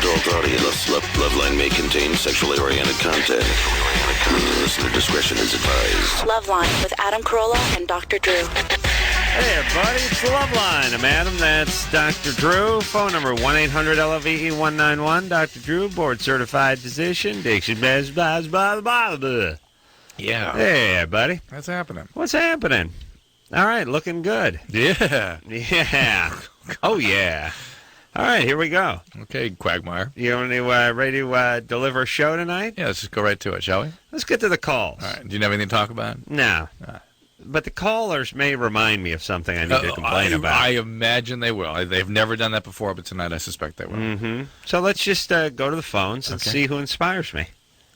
adult audience. Loveline may contain sexually oriented content. Listener discretion is advised. Loveline with Adam Carolla and Dr. Drew. Hey, everybody, it's the Loveline. I'm Adam. That's Dr. Drew. Phone number 1-800-LOVE-191. Dr. Drew, board-certified physician. Diction, blah, blah, blah, blah. Yeah. Hey, buddy. What's happening? What's happening? All right, looking good. Yeah. Yeah. Oh, yeah. All right, here we go. Okay, Quagmire. You ready to deliver a show tonight? Yeah, let's just go right to it, shall we? Let's get to the calls. All right. Do you have anything to talk about? No. But the callers may remind me of something I need to complain about. I imagine they will. They've never done that before, but tonight I suspect they will. Mm-hmm. So let's just go to the phones and see who inspires me.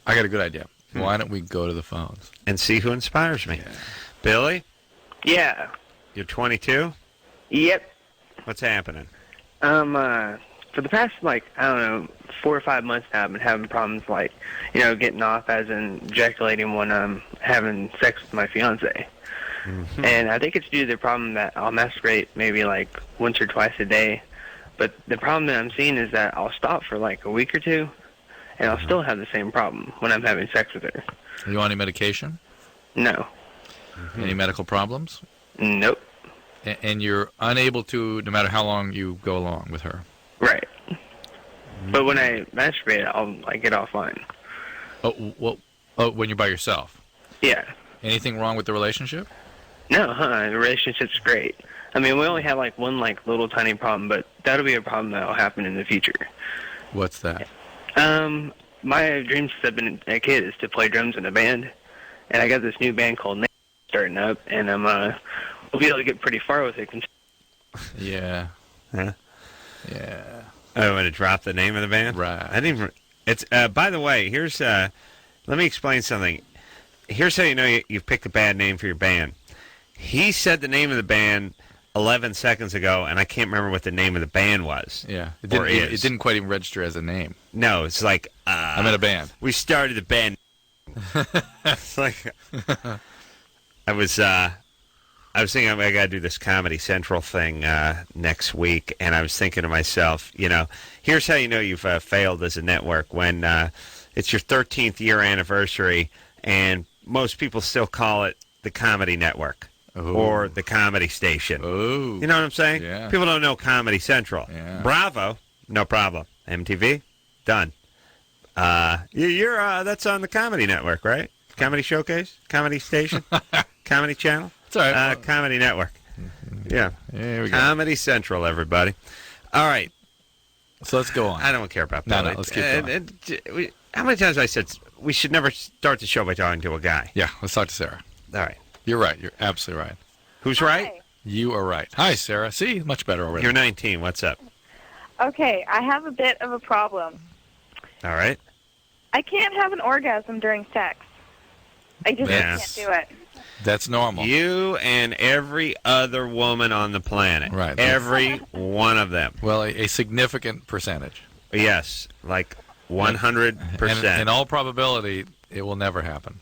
I got a good idea. Why don't we go to the phones? And see who inspires me. Yeah. Billy? Yeah. You're 22? Yep. What's happening? For the past, 4 or 5 months now, I've been having problems, getting off as in ejaculating when I'm having sex with my fiance. Mm-hmm. And I think it's due to the problem that I'll masturbate maybe, once or twice a day. But the problem that I'm seeing is that I'll stop for, a week or two, and I'll still have the same problem when I'm having sex with her. Are you on any medication? No. Mm-hmm. Any medical problems? Nope. And you're unable to, no matter how long you go along with her? Right. But when I masturbate, I'll get offline. When you're by yourself? Yeah. Anything wrong with the relationship? No, the relationship's great. I mean, we only have one little tiny problem, but that'll be a problem that'll happen in the future. What's that? My dream since I've been a kid is to play drums in a band, and I got this new band called starting up, and we'll be able to get pretty far with it. Yeah. Huh? Yeah. I want to drop the name of the band? Right. I didn't even... It's, by the way, here's... let me explain something. Here's how you know you've picked a bad name for your band. He said the name of the band 11 seconds ago, and I can't remember what the name of the band was. Yeah. It didn't quite even register as a name. No, it's like... I'm in a band. We started the band. It's like... I was thinking I got to do this Comedy Central thing next week, and I was thinking to myself, here's how you know you've failed as a network when it's your 13th year anniversary, and most people still call it the Comedy Network or the Comedy Station. Oh, you know what I'm saying? Yeah. People don't know Comedy Central. Yeah. Bravo, no problem. MTV, done. You're that's on the Comedy Network, right? Comedy Showcase, Comedy Station, Comedy Channel. It's all right. Comedy Network. Yeah. There we go. Comedy Central, everybody. All right. So let's go on. I don't care about No, Billy. let's keep going. How many times have I said we should never start the show by talking to a guy? Yeah, let's talk to Sarah. All right. You're right. You're absolutely right. Who's right? You are right. Hi, Sarah. See? Much better already. You're 19. What's up? Okay, I have a bit of a problem. All right. I can't have an orgasm during sex. I just Yes. can't do it. That's normal. You and every other woman on the planet. Right. Every one of them. Well, a significant percentage. Yes. Like 100%. And in all probability, it will never happen.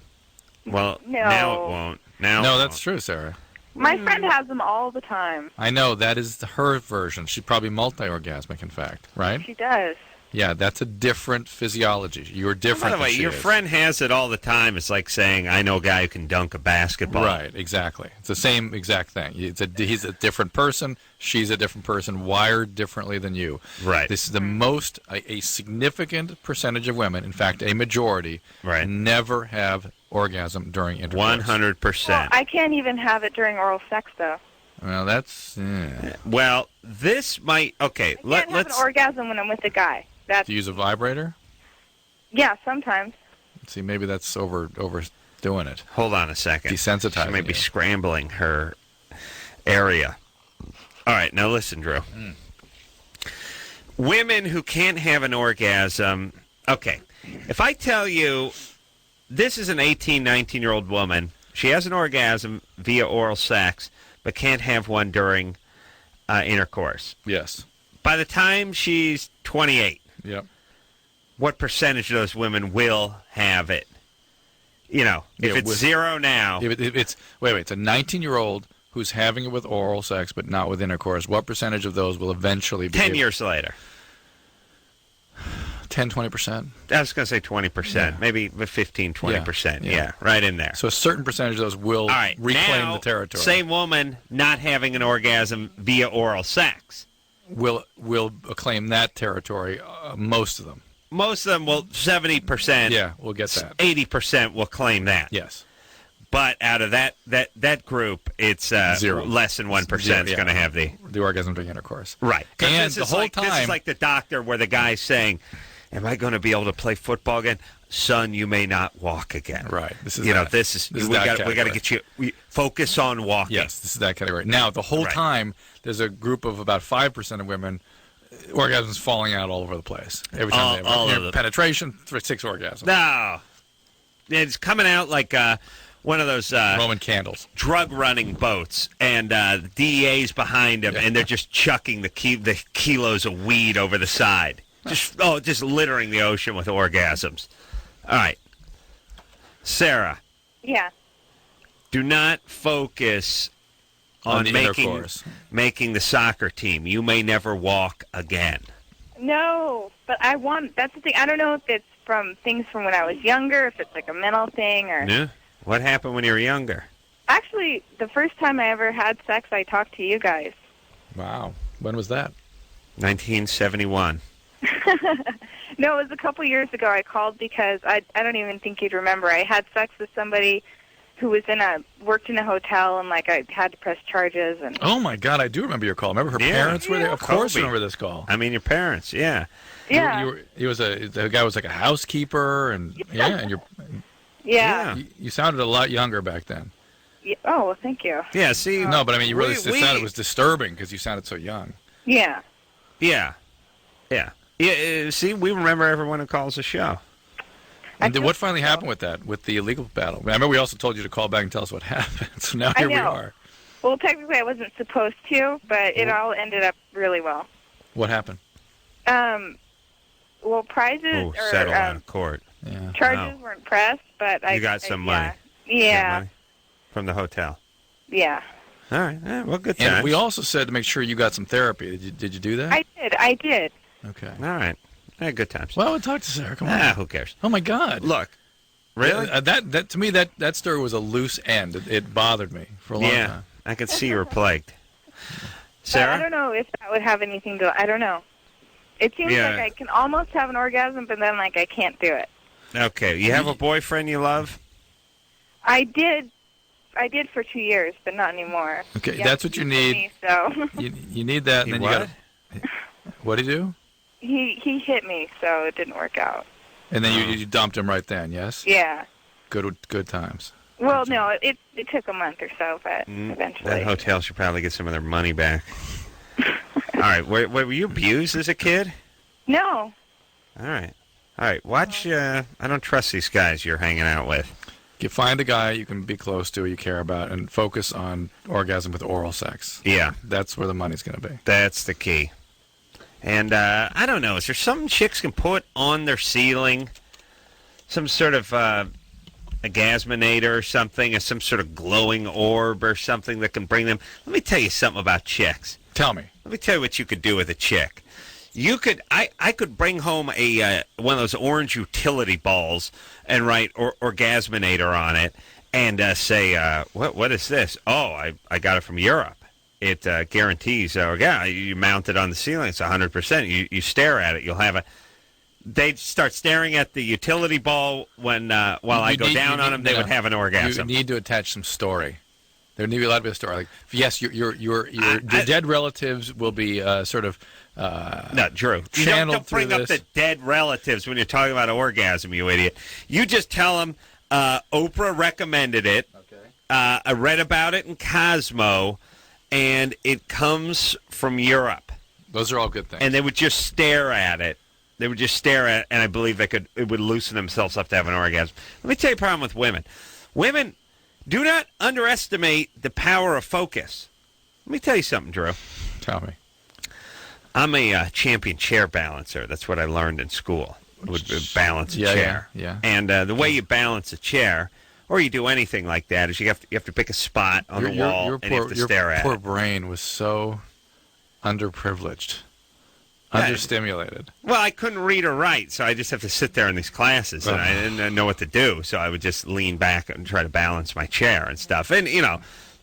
Well, No. now it won't. No, that's true, Sarah. My friend has them all the time. I know. That is her version. She's probably multi-orgasmic, in fact. Right? She does. Yeah, that's a different physiology. You're different By the way, than she your is. friend has it all the time. It's like saying, I know a guy who can dunk a basketball. Right, exactly. It's the same exact thing. He's a different person. She's a different person, wired differently than you. Right. This is the most, a significant percentage of women, in fact, a majority, Right. never have orgasm during intercourse. 100%. Well, I can't even have it during oral sex, though. Well, that's... Well, this might... Okay, I can't have an orgasm when I'm with a guy. That's, To use a vibrator? yeah, sometimes. See, maybe that's overdoing it. Hold on a second. Desensitizing She may be you. scrambling her area. All right, now listen, Drew. Women who can't have an orgasm... Okay, if I tell you this is an 18, 19-year-old woman, she has an orgasm via oral sex, but can't have one during intercourse. Yes. By the time she's 28, Yep. what percentage of those women will have it? If it's zero now. Wait, it's a 19-year-old who's having it with oral sex but not with intercourse. What percentage of those will eventually be 10 years later. 10, 20%. I was going to say 20%, maybe 15, 20%. Yeah, right in there. So a certain percentage of those will reclaim the territory. Same woman not having an orgasm via oral sex will claim that territory. Most of them. Most of them will 70%. Yeah, we'll get that. 80% will claim that. Yes. But out of that group, it's zero. Less than 1% is going to have the orgasm during intercourse. Right. And the whole time, this is like the doctor where the guy's saying, "Am I going to be able to play football again, son? You may not walk again." Right. This is we got to get you focus on walking. Yes, this is that category. Now the whole time, there's a group of about 5% of women. Orgasms falling out all over the place every time they have penetration. 6 orgasms. No, it's coming out like one of those Roman candles, drug running boats, and the DEA's behind them, and they're just chucking the kilos of weed over the side, just littering the ocean with orgasms. All right, Sarah. Yeah. Do not focus on making the soccer team. You may never walk again. No, but that's the thing. I don't know if it's from things from when I was younger, if it's like a mental thing or... Yeah. What happened when you were younger? Actually, the first time I ever had sex, I talked to you guys. Wow. When was that? 1971. No, it was a couple years ago. I called because I don't even think you'd remember. I had sex with somebody who was worked in a hotel, and like I had to press charges. And oh my God, I do remember your call. Remember her parents were there? Of course, I remember this call. I mean, your parents, yeah. Yeah. The guy was like a housekeeper, and and you're. Yeah. You sounded a lot younger back then. Yeah. Oh, well, thank you. Yeah. See. No, but I mean, you really it was disturbing because you sounded so young. Yeah. Yeah. Yeah. Yeah. See, we remember everyone who calls the show. And what finally happened with that, with the illegal battle? I remember we also told you to call back and tell us what happened. So now here we are. Well, technically I wasn't supposed to, but it all ended up really well. What happened? Well, prizes settled out of court. Yeah. Charges weren't pressed, but you got some money. Yeah. Money from the hotel. Yeah. All right. Well, good times. And we also said to make sure you got some therapy. Did you do that? I did. Okay. All right. Good times. Well, we'll talk to Sarah. Come on. Who cares? Oh my God. Look. Really? That to me that story was a loose end. It bothered me for a long time. I could see you were plagued. Sarah? I don't know if that would have anything to... I don't know. It seems like I can almost have an orgasm, but then like I can't do it. Okay. You have a boyfriend you love? I did for 2 years, but not anymore. Okay, that's what you need. Me, so. you need that, and then you got. What did he do? He hit me, so it didn't work out. And then you dumped him right then, yes? Yeah. Good times. Well, no, it took a month or so, but eventually. That hotel should probably get some of their money back. All right. Were you abused as a kid? No. All right. Watch. I don't trust these guys you're hanging out with. You find a guy you can be close to, you care about, and focus on orgasm with oral sex. Yeah. That's where the money's going to be. That's the key. And I don't know. Is there something chicks can put on their ceiling? Some sort of orgasminator or something, or some sort of glowing orb or something that can bring them. Let me tell you something about chicks. Tell me. Let me tell you what you could do with a chick. You could, I could bring home a one of those orange utility balls and write orgasminator on it and say, what is this? Oh, I got it from Europe. It guarantees, you mount it on the ceiling. It's 100%. You stare at it. You'll have a. They'd start staring at the utility ball when while I go down on them. They would have an orgasm. You need to attach some story. There need to be a lot of a story. Like, yes, your dead relatives will be sort of. No, Drew. Don't bring up the dead relatives when you're talking about orgasm, you idiot. You just tell them Oprah recommended it. Okay. I read about it in Cosmo, and it comes from Europe. Those are all good things. And they would just stare at it. They would just stare at it, and I believe it would loosen themselves up to have an orgasm. Let me tell you a problem with women. Women, do not underestimate the power of focus. Let me tell you something, Drew. Tell me. I'm a champion chair balancer. That's what I learned in school. Would balance a chair. Yeah. And the way you balance a chair, or you do anything like that, is you have to pick a spot on the wall and you have to stare at it. Your poor brain was so underprivileged Understimulated. Well, I couldn't read or write, so I just have to sit there in these classes, and I didn't know what to do, so I would just lean back and try to balance my chair and stuff. And,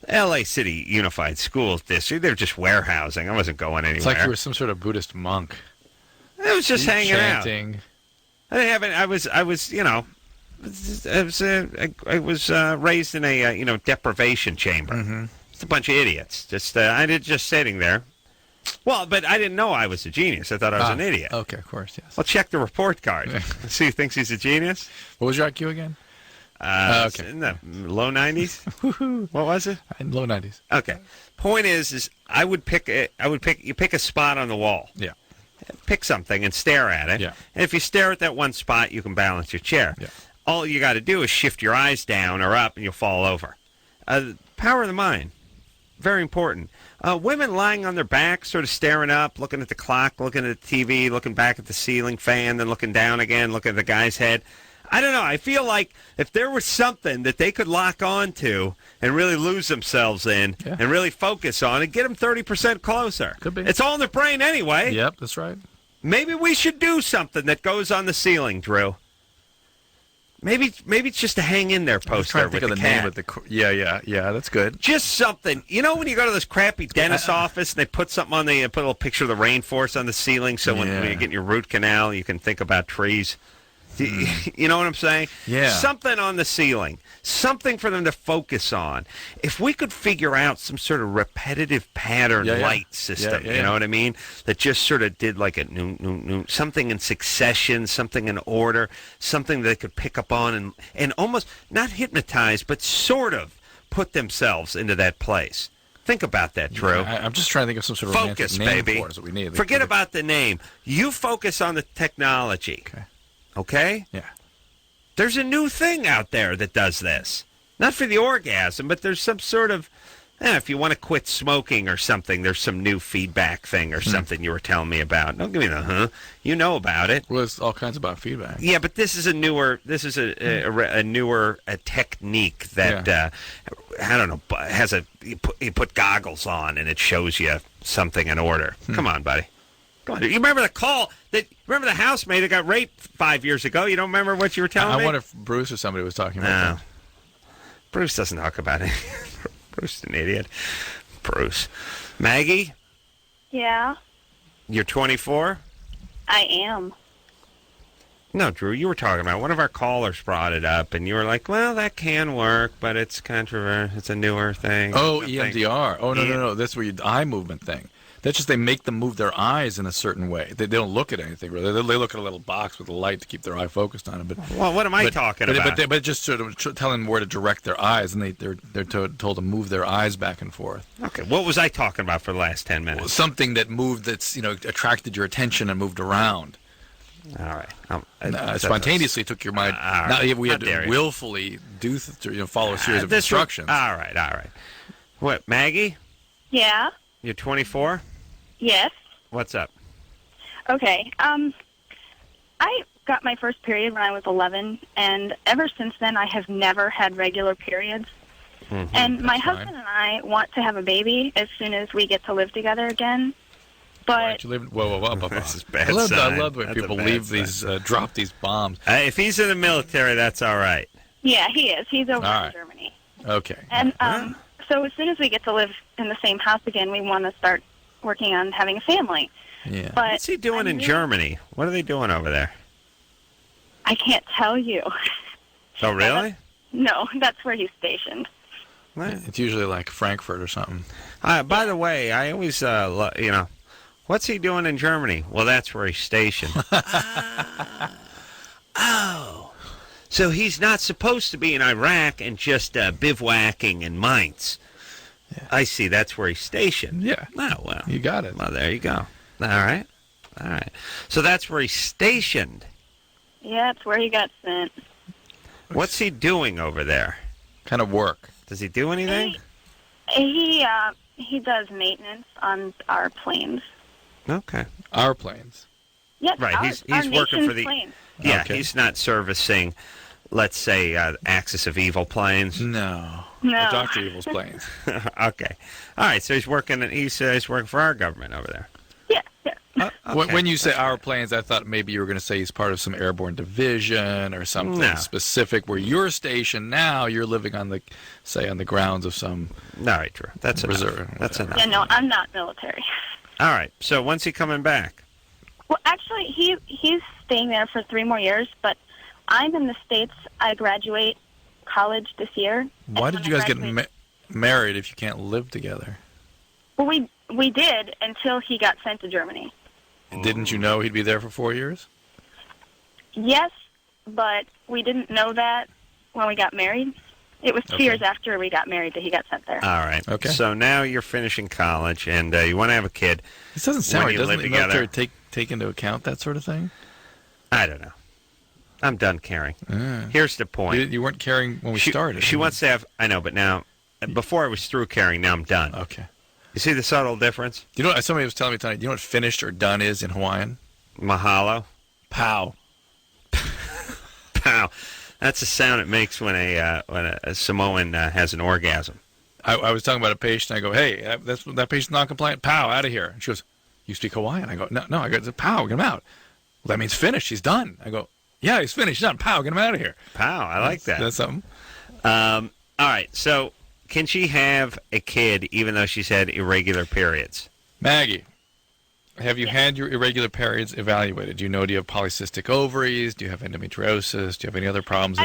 L.A. City Unified School District, they're just warehousing. I wasn't going anywhere. It's like you were some sort of Buddhist monk. I was just hanging chanting. out. I didn't have it. I was raised in a deprivation chamber. Mm-hmm. It's a bunch of idiots. I did just sitting there. Well, but I didn't know I was a genius. I thought I was an idiot. Okay, of course, yes. Well, check the report card. See who thinks he's a genius. What was your IQ again? Okay. In the low 90s. What was it? In low 90s. Okay. Point is you pick a spot on the wall. Yeah. Pick something and stare at it. Yeah. And if you stare at that one spot, you can balance your chair. Yeah. All you got to do is shift your eyes down or up, and you'll fall over. Power of the mind. Very important. Women lying on their back, sort of staring up, looking at the clock, looking at the TV, looking back at the ceiling fan, then looking down again, looking at the guy's head. I don't know. I feel like if there was something that they could lock on to and really lose themselves in and really focus on and get them 30% closer. Could be. It's all in their brain anyway. Yep, that's right. Maybe we should do something that goes on the ceiling, Drew. Maybe it's just a hang in there poster with the name of the yeah, that's good. Just something. You know when you go to this crappy dentist office and they put something on put a little picture of the rainforest on the ceiling so when you're getting your root canal you can think about trees. You know what I'm saying? Yeah. Something on the ceiling. Something for them to focus on. If we could figure out some sort of repetitive pattern light system, you know what I mean? That just sort of did like a something in succession, something in order, something they could pick up on and almost not hypnotize, but sort of put themselves into that place. Think about that, Drew. Yeah, I'm just trying to think of some sort of focus, name baby. for it, is what we need. Forget about the name. You focus on the technology. Okay? Yeah. There's a new thing out there that does this. Not for the orgasm, but there's some sort of, if you want to quit smoking or something, there's some new feedback thing or something you were telling me about. Don't give me the You know about it. Well, it's all kinds about feedback. Yeah, but this is a newer technique that, I don't know, has you put goggles on and it shows you something in order. Come on, buddy. You remember remember the housemaid that got raped 5 years ago? You don't remember what you were telling me? I wonder if Bruce or somebody was talking about that. Bruce doesn't talk about it. Bruce is an idiot. Bruce. Maggie? Yeah, You're 24? I am. No, Drew, you were talking about it. One of our callers brought it up, and you were like, well, that can work, but it's controversial. It's a newer thing. Oh, EMDR. Oh, no. That's where the eye movement thing. That's just they make them move their eyes in a certain way. They don't look at anything really. They look at a little box with a light to keep their eye focused on it. Well, what am I talking about? But just sort of telling them where to direct their eyes, and they're told to move their eyes back and forth. Okay, what was I talking about for the last 10 minutes? Well, something that moved, that's attracted your attention and moved around. All right. Spontaneously took your mind. Now we had to willfully follow a series of instructions. All right. What, Maggie? Yeah. You're 24? Yes. What's up? Okay. I got my first period when I was 11, and ever since then I have never had regular periods. Mm-hmm. And my husband and I want to have a baby as soon as we get to live together again. But whoa. This is bad. I love when people drop these bombs. If he's in the military, that's all right. Yeah, he is. He's over in Germany. Okay. And so as soon as we get to live in the same house again, we want to start working on having a family. Yeah. But what's he doing in Germany? What are they doing over there? I can't tell you. Oh, really? No, that's where he's stationed. It's usually like Frankfurt or something. By the way, I always, what's he doing in Germany? Well, that's where he's stationed. Oh. So he's not supposed to be in Iraq and just bivouacking in Mainz. Yeah. I see. That's where he's stationed. Yeah. Oh, well. You got it. Well, there you go. All right. So that's where he's stationed. Yeah, that's where he got sent. What's he doing over there? Kind of work. Does he do anything? He does maintenance on our planes. Okay. Our planes. Yes, right. He's working for the planes. Yeah, okay. He's not servicing, let's say, Axis of Evil planes. No. Dr. Evil's planes. Okay. All right. So he's working. He's working for our government over there. Yeah. Okay, When you say that's our right. planes, I thought maybe you were going to say he's part of some airborne division or something specific. Where you're stationed now, you're living on the grounds of some All right, Drew. That's reserve. enough. That's enough. Yeah, no, I'm not military. All right. So when's he coming back? Well, actually, he's staying there for 3 more years, but I'm in the States. I graduate college this year. Why did you guys get married if you can't live together? Well, we did until he got sent to Germany. Didn't you know he'd be there for 4 years? Yes, but we didn't know that when we got married. It was 2 years after we got married that he got sent there. All right. Okay. So now you're finishing college, and you want to have a kid. This doesn't sound When right. you Doesn't live the together. military take into account that sort of thing? I don't know. I'm done caring. Here's the point. You weren't caring when we started. She wants to have. I know, but now, before I was through caring, now I'm done. Okay. You see the subtle difference? You know, somebody was telling me tonight. You know what finished or done is in Hawaiian? Mahalo. Pow. Pow. That's the sound it makes when a Samoan has an orgasm. I was talking about a patient. I go, hey, that patient's non-compliant. Pow, out of here. And she goes, you speak Hawaiian? I go, no. I go, pow, get him out. Well, that means finished. He's done. I go, yeah, he's finished. He's done. Pow, get him out of here. Pow. I like that. That's something. All right. So can she have a kid even though she's had irregular periods? Maggie, have you had your irregular periods evaluated? Do you know, do you have polycystic ovaries? Do you have endometriosis? Do you have any other problems?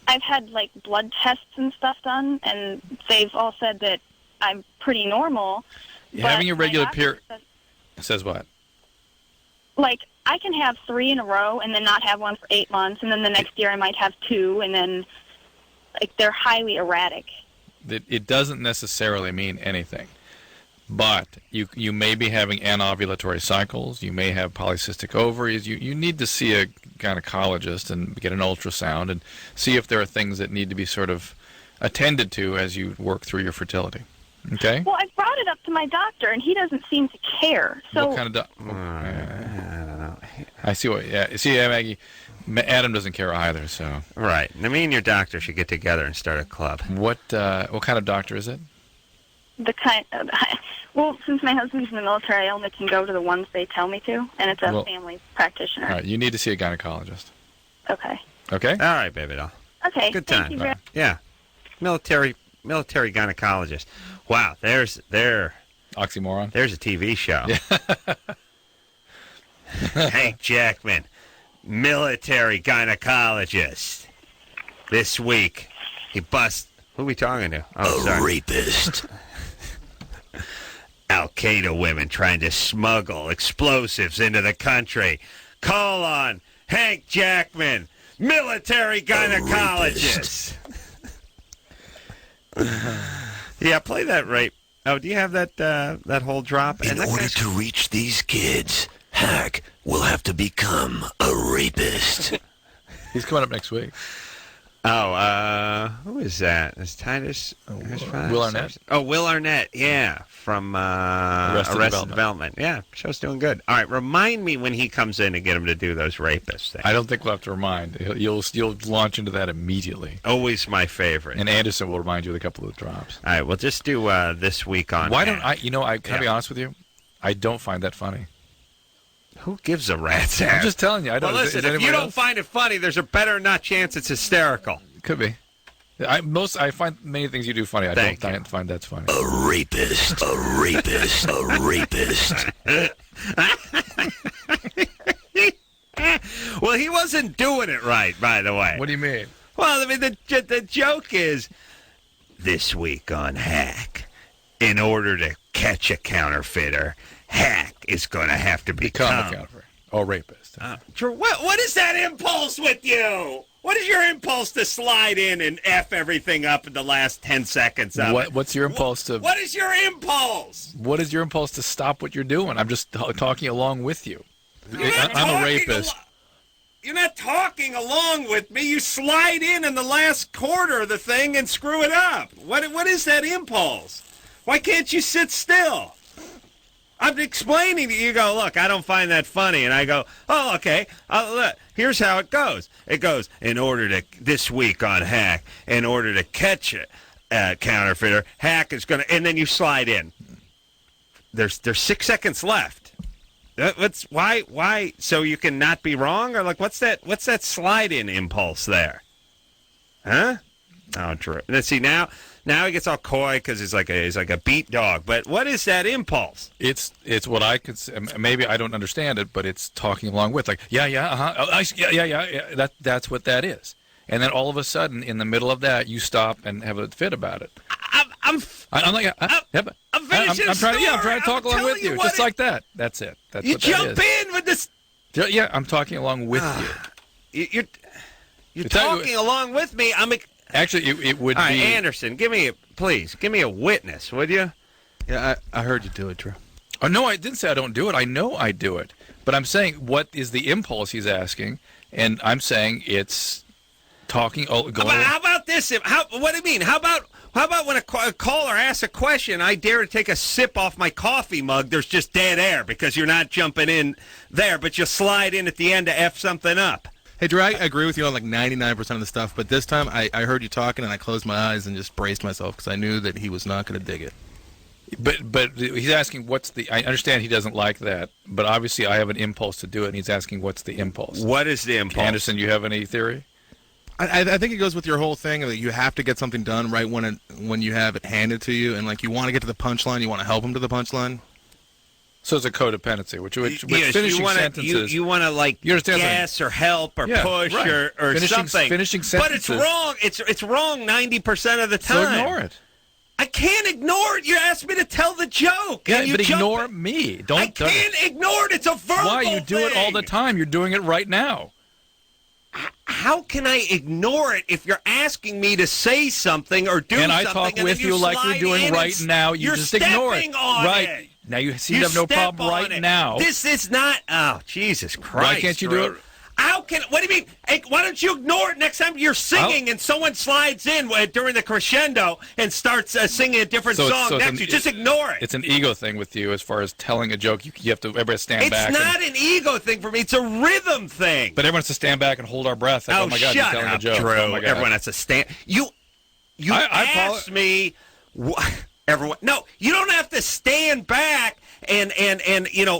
I've had like blood tests and stuff done, and they've all said that I'm pretty normal. Having but irregular my period doctor says what? like I can have 3 in a row and then not have one for 8 months, and then the next year I might have 2, and then like they're highly erratic. It doesn't necessarily mean anything, but you may be having anovulatory cycles. You may have polycystic ovaries. You need to see a gynecologist and get an ultrasound and see if there are things that need to be sort of attended to as you work through your fertility. Okay? Well, I've brought it up to my doctor, and he doesn't seem to care. So What kind of I don't know. I see what. Yeah, see, Maggie. Adam doesn't care either. So Right. Now, me and your doctor should get together and start a club. what kind of doctor is it? the kind of, well, since my husband's in the military, I only can go to the ones they tell me to, and it's a family practitioner. All right, you need to see a gynecologist. Okay. Okay? All right, baby doll. Okay. Good thank time. you very- Yeah. Military gynecologist. Wow, there's Oxymoron. a TV show. Hank Jackman, military gynecologist. This week, he busts. Who are we talking to? Oh, sorry. Rapist. Al-Qaeda women trying to smuggle explosives into the country. Call on Hank Jackman, military gynecologist. Yeah, play that rape. Oh, do you have that whole drop? In order to reach these kids, Hack will have to become a rapist. He's coming up next week. Oh, who is that? Is Titus? Will Arnett. Oh, Will Arnett, yeah, from Arrested Development. Yeah, show's doing good. All right, remind me when he comes in and get him to do those rapist things. I don't think we'll have to remind. You'll launch into that immediately. Always my favorite. And Anderson will remind you with a couple of drops. All right, we'll just do this week on. Why don't I? You know, I can be honest with you. I don't find that funny. Who gives a rat's ass? I'm just telling you. I don't. Well, listen, if you don't find it funny, there's a better not chance it's hysterical. Could be. I find many things you do funny. I don't find that's funny. A rapist. A rapist. A rapist. Well, he wasn't doing it right, by the way. What do you mean? Well, I mean, the joke is, this week on Hack, in order to catch a counterfeiter, Hack is going to have to become a counterfeiter. Or rapist. Drew, what is that impulse with you? What is your impulse to slide in and F everything up in the last 10 seconds of it? What's your impulse to... What is your impulse? What is your impulse to stop what you're doing? I'm just talking along with you. I'm a rapist. You're not talking along with me. You slide in the last quarter of the thing and screw it up. What is that impulse? Why can't you sit still? I'm explaining to you. You go, look, I don't find that funny. And I go, oh, okay. Look, here's how it goes. It goes, this week on Hack, in order to catch a counterfeiter, Hack is going to, and then you slide in. There's 6 seconds left. Why? So you can not be wrong, or like what's that slide-in impulse there? Huh? Oh, Drew. Let's see now. Now he gets all coy because he's like a beat dog. But what is that impulse? It's what I could maybe I don't understand it, but it's talking along with like yeah. That's what that is. And then all of a sudden, in the middle of that, you stop and have a fit about it. I'm finishing. I'm trying to talk along with you, just like that. That's it. That's you what that jump is. in with this. Yeah, I'm talking along with you. You're talking along with me. Actually, it would all be. Right, Anderson, give me a witness, would you? Yeah, I heard you do it, Drew. Oh no, I didn't say I don't do it. I know I do it, but I'm saying what is the impulse he's asking, and I'm saying it's talking. How about this? What do you mean? How about when a caller asks a question, I dare to take a sip off my coffee mug? There's just dead air because you're not jumping in there, but you slide in at the end to F something up. Hey, Drew, I agree with you on like 99% of the stuff, but this time I heard you talking and I closed my eyes and just braced myself because I knew that he was not going to dig it. But he's asking I understand he doesn't like that, but obviously I have an impulse to do it, and he's asking what's the impulse. What is the impulse? Anderson, you have any theory? I think it goes with your whole thing that you have to get something done right when you have it handed to you, and like you want to get to the punchline, you want to help him to the punchline. So it's a codependency, which yes, finishing sentences. You want to like guess or help or push right. or something. Finishing sentences. But it's wrong. It's wrong 90% of the time. So ignore it. I can't ignore it. You asked me to tell the joke. Yeah, but ignore me. I can't ignore it. It's a verbal Why? You do it all the time. You're doing it right now. How can I ignore it if you're asking me to say something or do something? And I talk with you like you're doing right now. You just ignore it. Right. Now you seem to have no problem right now. This is not. Oh, Jesus Christ. Why can't you do it? What do you mean? Hey, why don't you ignore it next time you're singing and someone slides in during the crescendo and starts singing a different song next to you? Just ignore it. It's an ego thing with you as far as telling a joke. You have to everybody stand back. It's not an ego thing for me. It's a rhythm thing. But everyone has to stand back and hold our breath. Like, oh my God, you're telling a joke. Drew. Oh my God. Everyone has to stand. You asked me. Everyone, no, you don't have to stand back and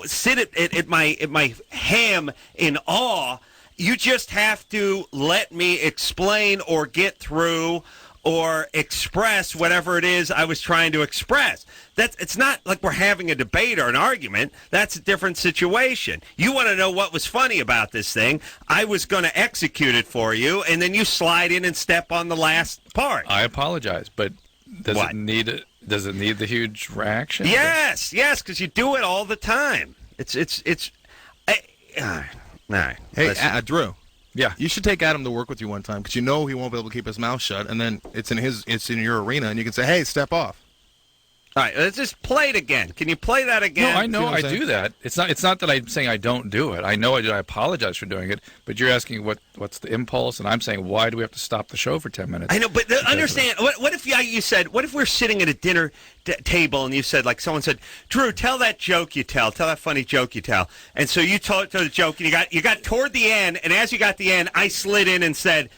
sit at my ham in awe. You just have to let me explain or get through or express whatever it is I was trying to express. It's not like we're having a debate or an argument. That's a different situation. You want to know what was funny about this thing. I was going to execute it for you, and then you slide in and step on the last part. I apologize, but does it need the huge reaction? Yes, because you do it all the time. No. Hey, Drew. Yeah. You should take Adam to work with you one time because you know he won't be able to keep his mouth shut, and then it's in your arena, and you can say, "Hey, step off." All right, let's just play it again. Can you play that again? No, I know I do that. It's not that I'm saying I don't do it. I know I do. I apologize for doing it. But you're asking what's the impulse, and I'm saying why do we have to stop the show for 10 minutes? I know, but understand. What if you said? What if we're sitting at a dinner table and you said, like someone said, Drew, tell that joke you tell that funny joke you tell, and so you told the joke and you got toward the end, and as you got the end, I slid in and said,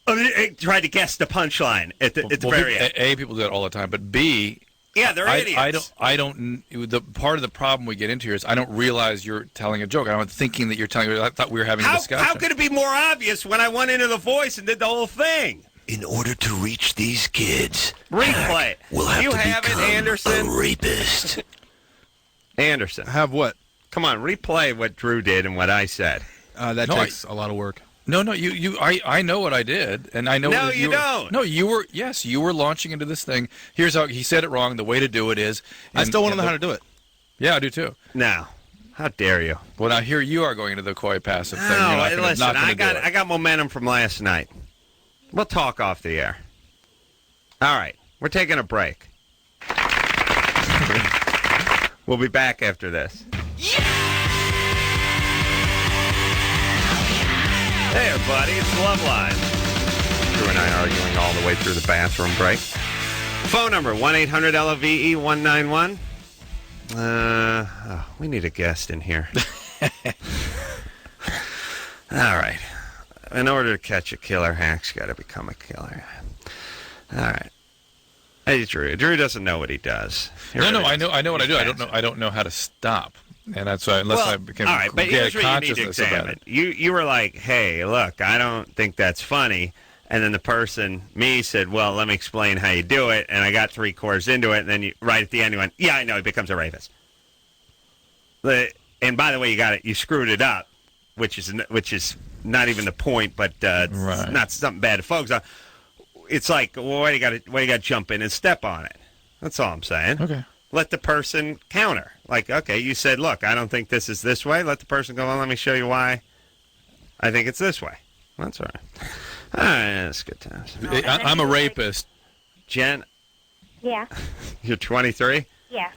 tried to guess the punchline at the very end. A, people do that all the time, but B. Yeah, they're idiots. I don't. The part of the problem we get into here is I don't realize you're telling a joke. I'm thinking that you're telling. I thought we were having a discussion. How could it be more obvious when I went into the voice and did the whole thing? In order to reach these kids, replay. We'll have you to have become it, Anderson. A rapist. Anderson, have what? Come on, replay what Drew did and what I said. That takes a lot of work. No, I know what I did, and I know. No, you don't. No, you were launching into this thing. Here's how he said it wrong. The way to do it is. I still want to know how to do it. Yeah, I do too. Now, how dare you? Well, now here you are going into the coy passive thing. No, listen, I got momentum from last night. We'll talk off the air. All right, we're taking a break. We'll be back after this. Hey, everybody, it's Loveline. Drew and I arguing all the way through the bathroom break. Phone number, 1-800-LOVE-191. We need a guest in here. All right. In order to catch a killer, hack's got to become a killer. All right. Hey, Drew. Drew doesn't know what he does. He No, really I doesn't. know what I do. He's I don't know how to stop, and that's why unless I became all right, but get here's what you need to consciousness about examine. it. You were like, hey, look, I don't think that's funny. And then the person, me, said, well, let me explain how you do it. And I got 3/4 into it. And then right at the end, you went, yeah, I know, he becomes a rapist. And by the way, you got it. You screwed it up, which is not even the point, but it's Right. not something bad to focus on. It's like, well, why do you got to jump in and step on it? That's all I'm saying. Okay. Let the person counter. Like, okay, you said, look, I don't think this is this way. Let the person go, well, let me show you why I think it's this way. That's all right. All right, that's good times. I'm a rapist. Jen, Yeah, you're 23? yeah.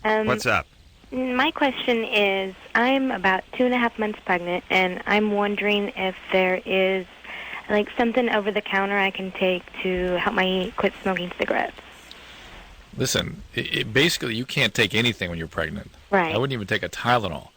What's up? My question is, I'm about 2.5 months pregnant, and I'm wondering if there is, like, something over the counter I can take to help me quit smoking cigarettes. Listen, basically you can't take anything when you're pregnant. Right. I wouldn't even take a Tylenol.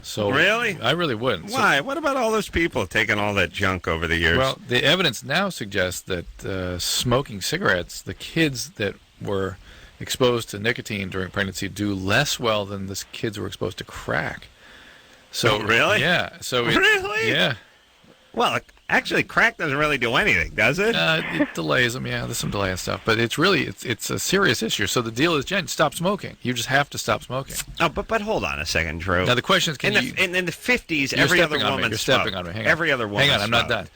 So Really? I really wouldn't. So- Why? What about all those people taking all that junk over the years? well, the evidence now suggests that smoking cigarettes, the kids that were exposed to nicotine during pregnancy do less well than the kids who were exposed to crack. So Oh, really? Yeah. So Really? Yeah. Well, actually, crack doesn't really do anything, does it? It delays them. Yeah, there's some delay and stuff, but it's really it's a serious issue. So the deal is, Jen, stop smoking. You just have to stop smoking. Oh, but hold on a second, Drew. Now the question is, can you? in the 50s, You're every other stepping on me. woman You're smoked. stepping on me. Hang on. Every other woman Hang on, I'm not smoked. done.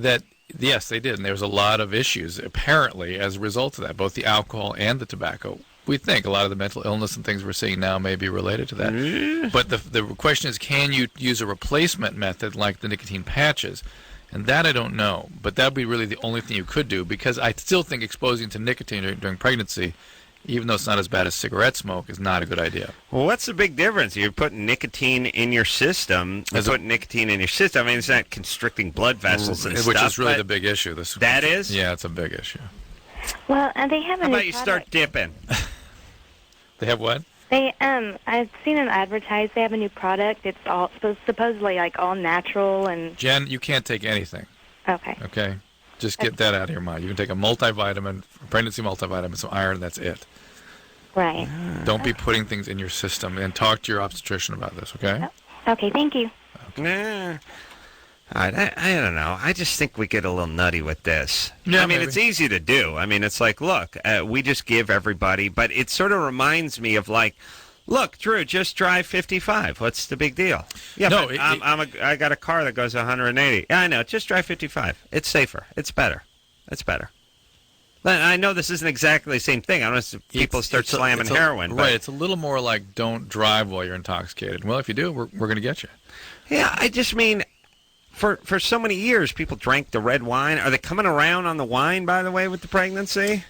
That yes, they did, and there was a lot of issues apparently as a result of that, both the alcohol and the tobacco. We think a lot of the mental illness and things we're seeing now may be related to that. But the question is, can you use a replacement method like the nicotine patches? And that I don't know, but that would be really the only thing you could do, because I still think exposing to nicotine during pregnancy, even though it's not as bad as cigarette smoke, is not a good idea. Well, what's the big difference? You're putting nicotine in your system. I mean, it's not constricting blood vessels and stuff. Which is really but the big issue. That is? Yeah, it's a big issue. Well, they have a How new about you start product. dipping? They have what? I've seen them advertise. They have a new product. It's all supposedly like all natural and. Jen, you can't take anything, Okay. okay? Just get that out of your mind. You can take a multivitamin, pregnancy multivitamin, some iron, that's it. Right. Don't be putting things in your system, and talk to your obstetrician about this, okay? Okay. Thank you. Nah. All right, I don't know. I just think we get a little nutty with this. Yeah, I mean, maybe. it's easy to do. I mean, it's like, look, we just give everybody, but it sort of reminds me of like, look, Drew, just drive 55. What's the big deal? Yeah, No, but I got a car that goes 180. Yeah, I know. Just drive 55. It's safer. It's better. It's better. But I know this isn't exactly the same thing. I don't know if people start slamming heroin. Right, But it's a little more like don't drive while you're intoxicated. Well, if you do, we're going to get you. yeah, I just mean, for so many years, people drank the red wine. Are they coming around on the wine, by the way, with the pregnancy?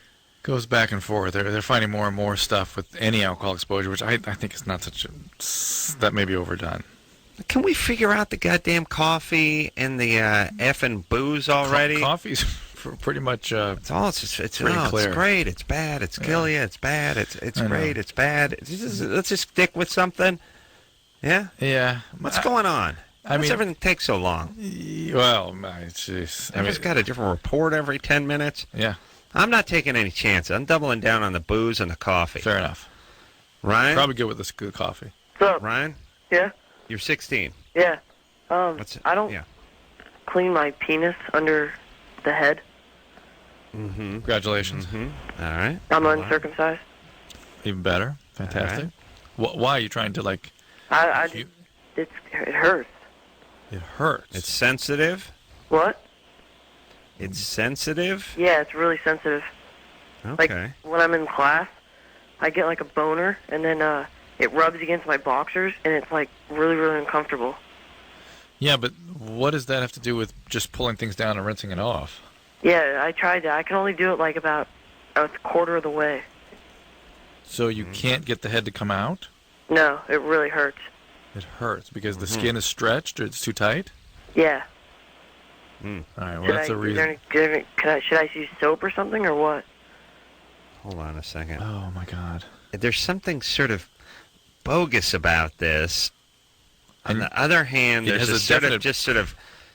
Goes back and forth. They're finding more and more stuff with any alcohol exposure, which I think is not such a... That may be overdone. Can we figure out the goddamn coffee and the effing booze already? Coffee's pretty much... It's pretty clear. It's great. It's bad. It's kill you. It's bad. It's I great. know. It's bad. Let's just stick with something. Yeah. Yeah. What's going on? Why does everything take so long? Well, jeez. Everyone's got a different report every 10 minutes. Yeah. I'm not taking any chances. I'm doubling down on the booze and the coffee. Fair enough. Ryan? Probably good with this good coffee. What's up? Ryan? Yeah? You're 16. Yeah. What's I don't Yeah. clean my penis under the head. Mm-hmm. Congratulations. Mm-hmm. All right. I'm Go on. uncircumcised. Even better. Fantastic. Why are you trying to, like... It hurts. It hurts. It's sensitive. What? It's sensitive. Yeah, it's really sensitive. Okay. Like, when I'm in class, I get like a boner, and then it rubs against my boxers, and it's like really, really uncomfortable. Yeah, but what does that have to do with just pulling things down and rinsing it off? Yeah, I tried that. I can only do it like about a quarter of the way. So you can't get the head to come out? No, it really hurts. It hurts because the skin is stretched or it's too tight? Yeah. All right, well, that's a reason. Should I use soap or something, or what? Hold on a second. Oh, my God. There's something sort of bogus about this. On And the other hand, it there's has a a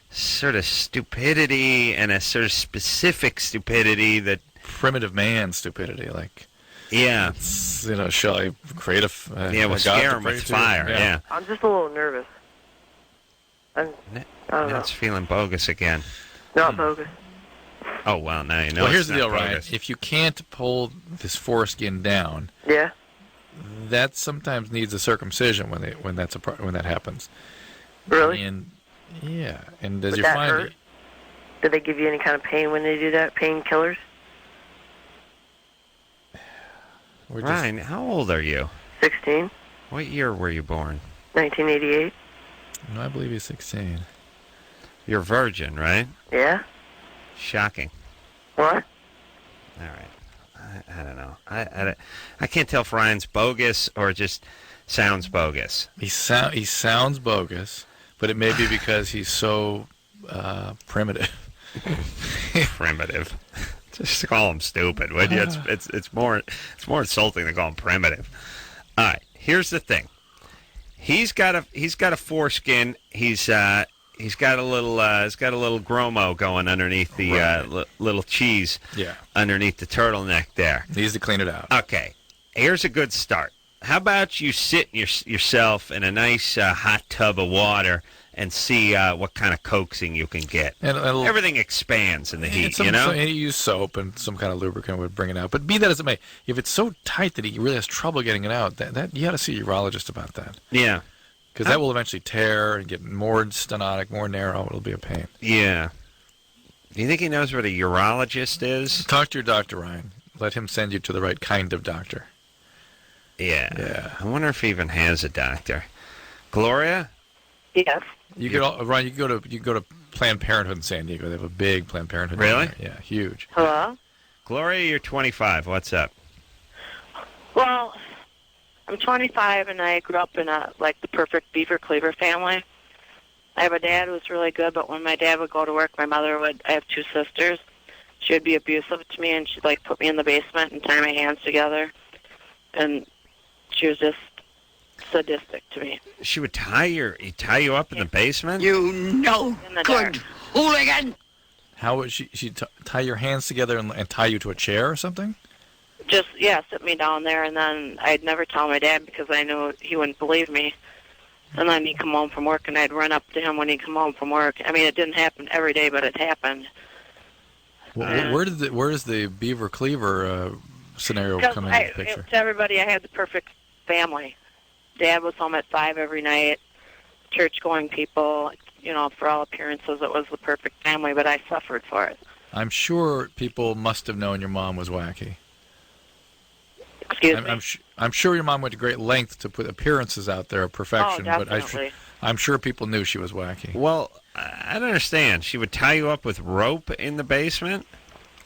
sort of stupidity and a sort of specific stupidity that primitive man stupidity. Like, Yeah. Shall I create a Yeah, we'll a god scare to him pray with to? fire, yeah. I'm just a little nervous. I don't know. Now it's feeling bogus again. Not bogus. Oh, well, now you know. Well, here's it's the deal, not Ryan. bogus. If you can't pull this foreskin down, Yeah. that sometimes needs a circumcision when that happens. Really? And yeah, and as Would you that find hurt? it, Do they give you any kind of pain when they do that? Painkillers? we're just, Ryan, how old are you? 16, What year were you born? 1988. no, I believe he's 16. You're a virgin, right? Yeah. Shocking. What? All right. I don't know. I can't tell if Ryan's bogus or just sounds bogus. He sounds bogus, but it may be because he's so primitive. Primitive. Just call him stupid, would you? It's more insulting to call him primitive. All right. Here's the thing. He's got a foreskin. He's got a little gromo going underneath the little cheese. Yeah. Underneath the turtleneck there. Needs to clean it out. Okay. Here's a good start. How about you sit yourself in a nice hot tub of water and see what kind of coaxing you can get. And everything expands in the heat, So you use soap and some kind of lubricant would bring it out. But be that as it may, if it's so tight that he really has trouble getting it out, that you got to see a urologist about that. Yeah. Because that will eventually tear and get more stenotic, more narrow. It'll be a pain. Yeah. Do you think he knows what a urologist is? Talk to your doctor, Ryan. Let him send you to the right kind of doctor. Yeah. I wonder if he even has a doctor. Gloria? Yes. Ryan, you can go to Planned Parenthood in San Diego. They have a big Planned Parenthood. Really? There. Yeah, huge. Hello? Gloria, you're 25. What's up? Well, I'm 25 and I grew up in the perfect beaver cleaver family. I have a dad who was really good, but when my dad would go to work, I have two sisters. She would be abusive to me, and she'd put me in the basement and tie my hands together. And she was just sadistic to me. She would tie you up in the basement? You no good hooligan! How would she tie your hands together and tie you to a chair or something? Just, sit me down there, and then I'd never tell my dad because I knew he wouldn't believe me. And then he'd come home from work, and I'd run up to him when he'd come home from work. I mean, it didn't happen every day, but it happened. Well, where does the beaver cleaver scenario come into the picture? To everybody, I had the perfect family. Dad was home at 5 every night, church-going people. For all appearances, it was the perfect family, but I suffered for it. I'm sure people must have known your mom was wacky. Excuse me? I'm sure your mom went to great lengths to put appearances out there of perfection, Oh, but definitely. I'm sure people knew she was wacky. Well, I don't understand. She would tie you up with rope in the basement?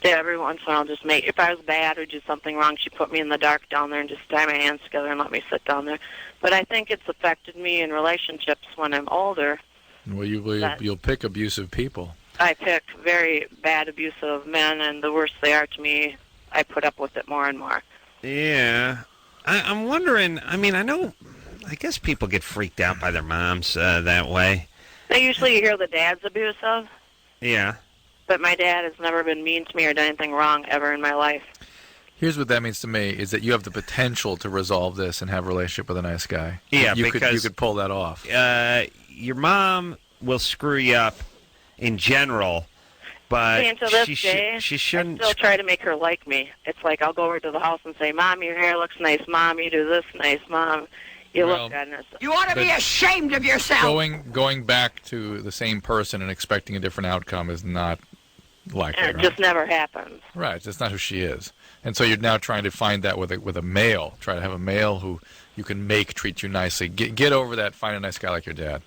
Yeah, every once in a while, if I was bad or did something wrong, she'd put me in the dark down there and just tie my hands together and let me sit down there. But I think it's affected me in relationships when I'm older. Well, you'll pick abusive people. I pick very bad, abusive men, and the worse they are to me, I put up with it more and more. Yeah. I'm wondering, I guess people get freaked out by their moms that way. Now, usually you hear the dad's abusive, Yeah. but my dad has never been mean to me or done anything wrong ever in my life. Here's what that means to me, is that you have the potential to resolve this and have a relationship with a nice guy. Yeah, you because could pull that off. Your mom will screw you up in general, but See, until this day, she shouldn't. I still try to make her like me. It's like I'll go over to the house and say, Mom, your hair looks nice. Mom, you do this nice. Mom, you look good. You ought to be ashamed of yourself. Going back to the same person and expecting a different outcome is not likely. And it just never happens. Right, that's not who she is. And so you're now trying to find that with a male. Try to have a male who you can make treat you nicely. Get over that. Find a nice guy like your dad.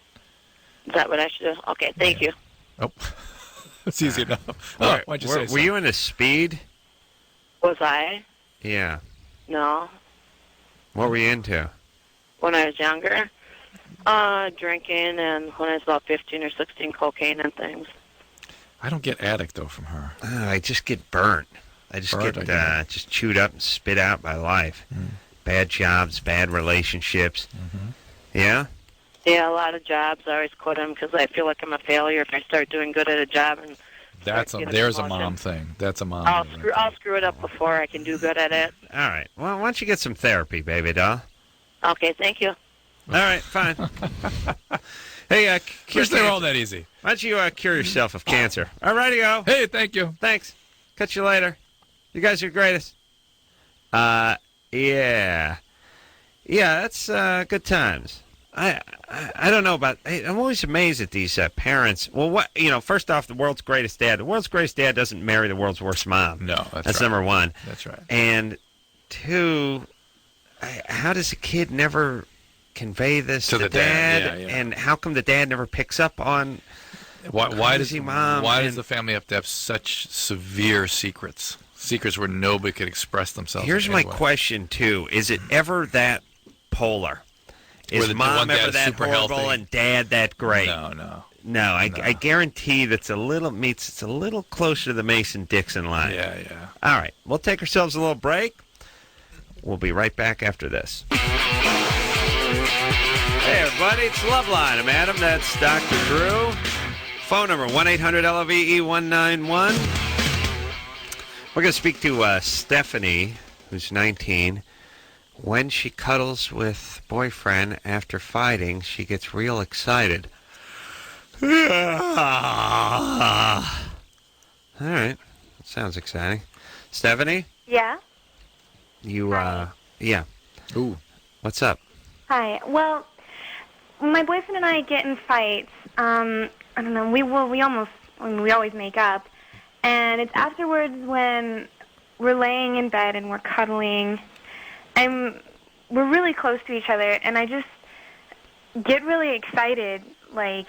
Is that what I should do? Okay, thank you. Oh, it's easy enough. Why'd you say so? Were you into speed? Was I? Yeah. No. What were you into? When I was younger, drinking, and when I was about 15 or 16, cocaine and things. I don't get addict, though, from her. I just get burnt. I just get just chewed up and spit out by life. Bad jobs, bad relationships. Yeah? Yeah, a lot of jobs. I always quit them because I feel like I'm a failure if I start doing good at a job and There's a mom thing. That's a mom I'll thing. I'll screw it up before I can do good at it. All right. Well, why don't you get some therapy, baby doll? Okay, thank you. All right, fine. Hey, Wish they were all that easy. Why don't you cure yourself of cancer? All righty-o. Hey, thank you. Thanks. Catch you later. You guys are greatest. Yeah, that's good times. I don't know about. I'm always amazed at these parents. Well, first off, the world's greatest dad. The world's greatest dad doesn't marry the world's worst mom. No, that's right. number one. That's right. And two, how does a kid never convey this to the dad? Yeah. And how come the dad never picks up on? Why does mom? Why does the family have to have such severe secrets? Secrets where nobody could express themselves. Here's my question too: is it ever that polar? Is mom ever that horrible healthy? And dad that great? No. I guarantee it's a little closer to the Mason-Dixon line. Yeah. All right, we'll take ourselves a little break. We'll be right back after this. Hey, everybody, it's Loveline. I'm Adam. That's Dr. Drew. Phone number, 1-800-LOVE-191. We're going to speak to Stephanie, who's 19. When she cuddles with boyfriend after fighting, she gets real excited. All right. That sounds exciting. Stephanie? Yeah? You, yeah. Ooh. What's up? Hi. Well, my boyfriend and I get in fights. I don't know. We always make up. And it's afterwards when we're laying in bed and we're cuddling. And we're really close to each other, and I just get really excited, in a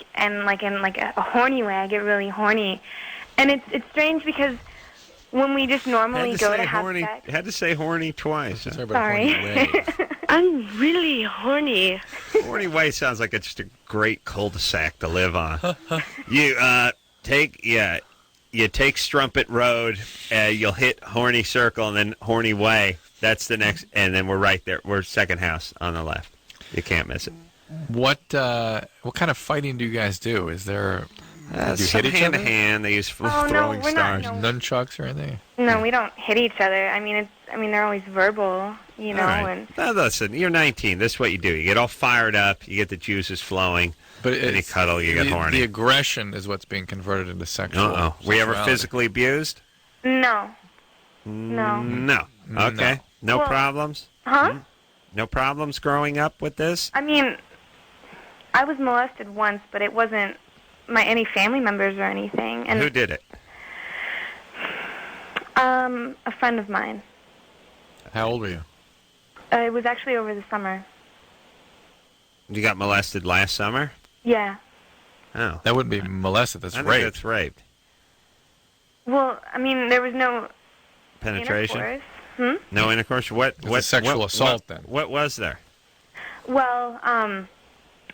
horny way. I get really horny, and it's strange because when we just normally go to have sex, had to say horny twice. Huh? Sorry. I'm really horny. Horny way sounds like it's just a great cul-de-sac to live on. You take Strumpet Road, you'll hit Horny Circle, and then Horny Way. That's the next, and then we're right there. We're second house on the left. You can't miss it. What kind of fighting do you guys do? Is there? Do you hit each hand other? to hand. They use throwing we're stars. not, Nunchucks or anything? No, we don't hit each other. I mean, they're always verbal, you know. All right. And now listen, you're 19. This is what you do. You get all fired up. You get the juices flowing. But then you cuddle. You get horny. The aggression is what's being converted into sexual. Were you ever physically abused? No. No. Okay. No problems? Huh? No problems growing up with this? I mean, I was molested once, but it wasn't any family members or anything. And who did it? A friend of mine. How old were you? It was actually over the summer. You got molested last summer? Yeah. Oh. That wouldn't be molested. That's I rape. think that's rape. Well, I mean, there was no penetration. Intercourse. No intercourse. What sexual assault then? What was there? Well,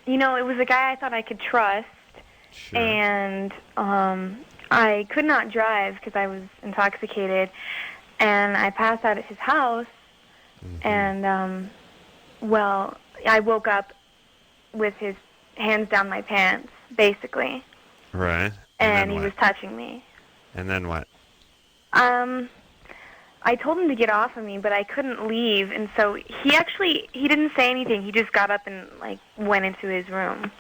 it was a guy I thought I could trust, Sure. and I could not drive because I was intoxicated, and I passed out at his house, and I woke up with his hands down my pants, basically. Right. And he was touching me. And then what? I told him to get off of me, but I couldn't leave, and so he didn't say anything. He just got up and went into his room,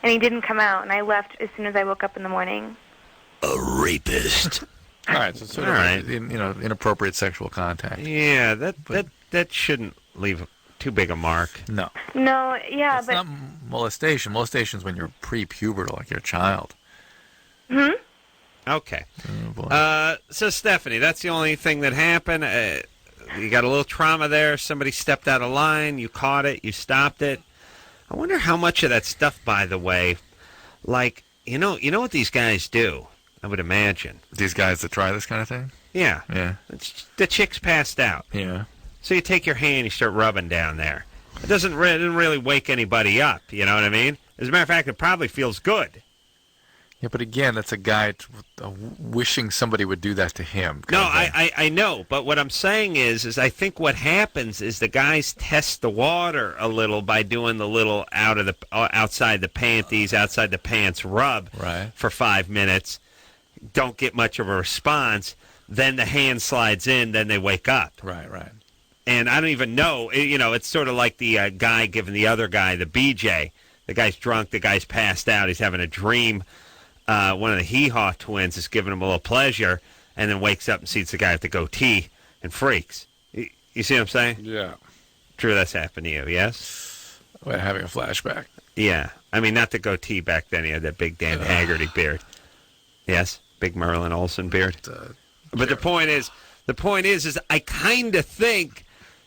and he didn't come out. And I left as soon as I woke up in the morning. A rapist. All right, so sort of inappropriate sexual contact. Yeah, that shouldn't leave too big a mark. No. No, yeah, it's not molestation. Molestation is when you're pre-pubertal, like you're a child. Okay. So, Stephanie, that's the only thing that happened. You got a little trauma there. Somebody stepped out of line. You caught it. You stopped it. I wonder how much of that stuff, by the way, you know what these guys do, I would imagine. These guys that try this kind of thing? Yeah. Yeah. The chick's passed out. Yeah. So you take your hand, you start rubbing down there. It didn't really wake anybody up, you know what I mean? As a matter of fact, it probably feels good. Yeah, but again, that's a guy wishing somebody would do that to him. No, I know, but what I'm saying is I think what happens is the guys test the water a little by doing the little outside the panties, outside the pants rub right. for 5 minutes. don't get much of a response. Then the hand slides in, then they wake up. Right. And I don't even know. It's sort of like the guy giving the other guy the BJ. The guy's drunk. The guy's passed out. He's having a dream. One of the Hee-Haw twins is giving him a little pleasure, and then wakes up and sees the guy with the goatee and freaks. You see what I'm saying? Yeah. Drew, that's happened to you, yes? Well, having a flashback. Yeah. I mean, not the goatee back then. He had that big Dan Haggerty beard. Yes? Big Merlin Olsen beard. But the point is I kind of think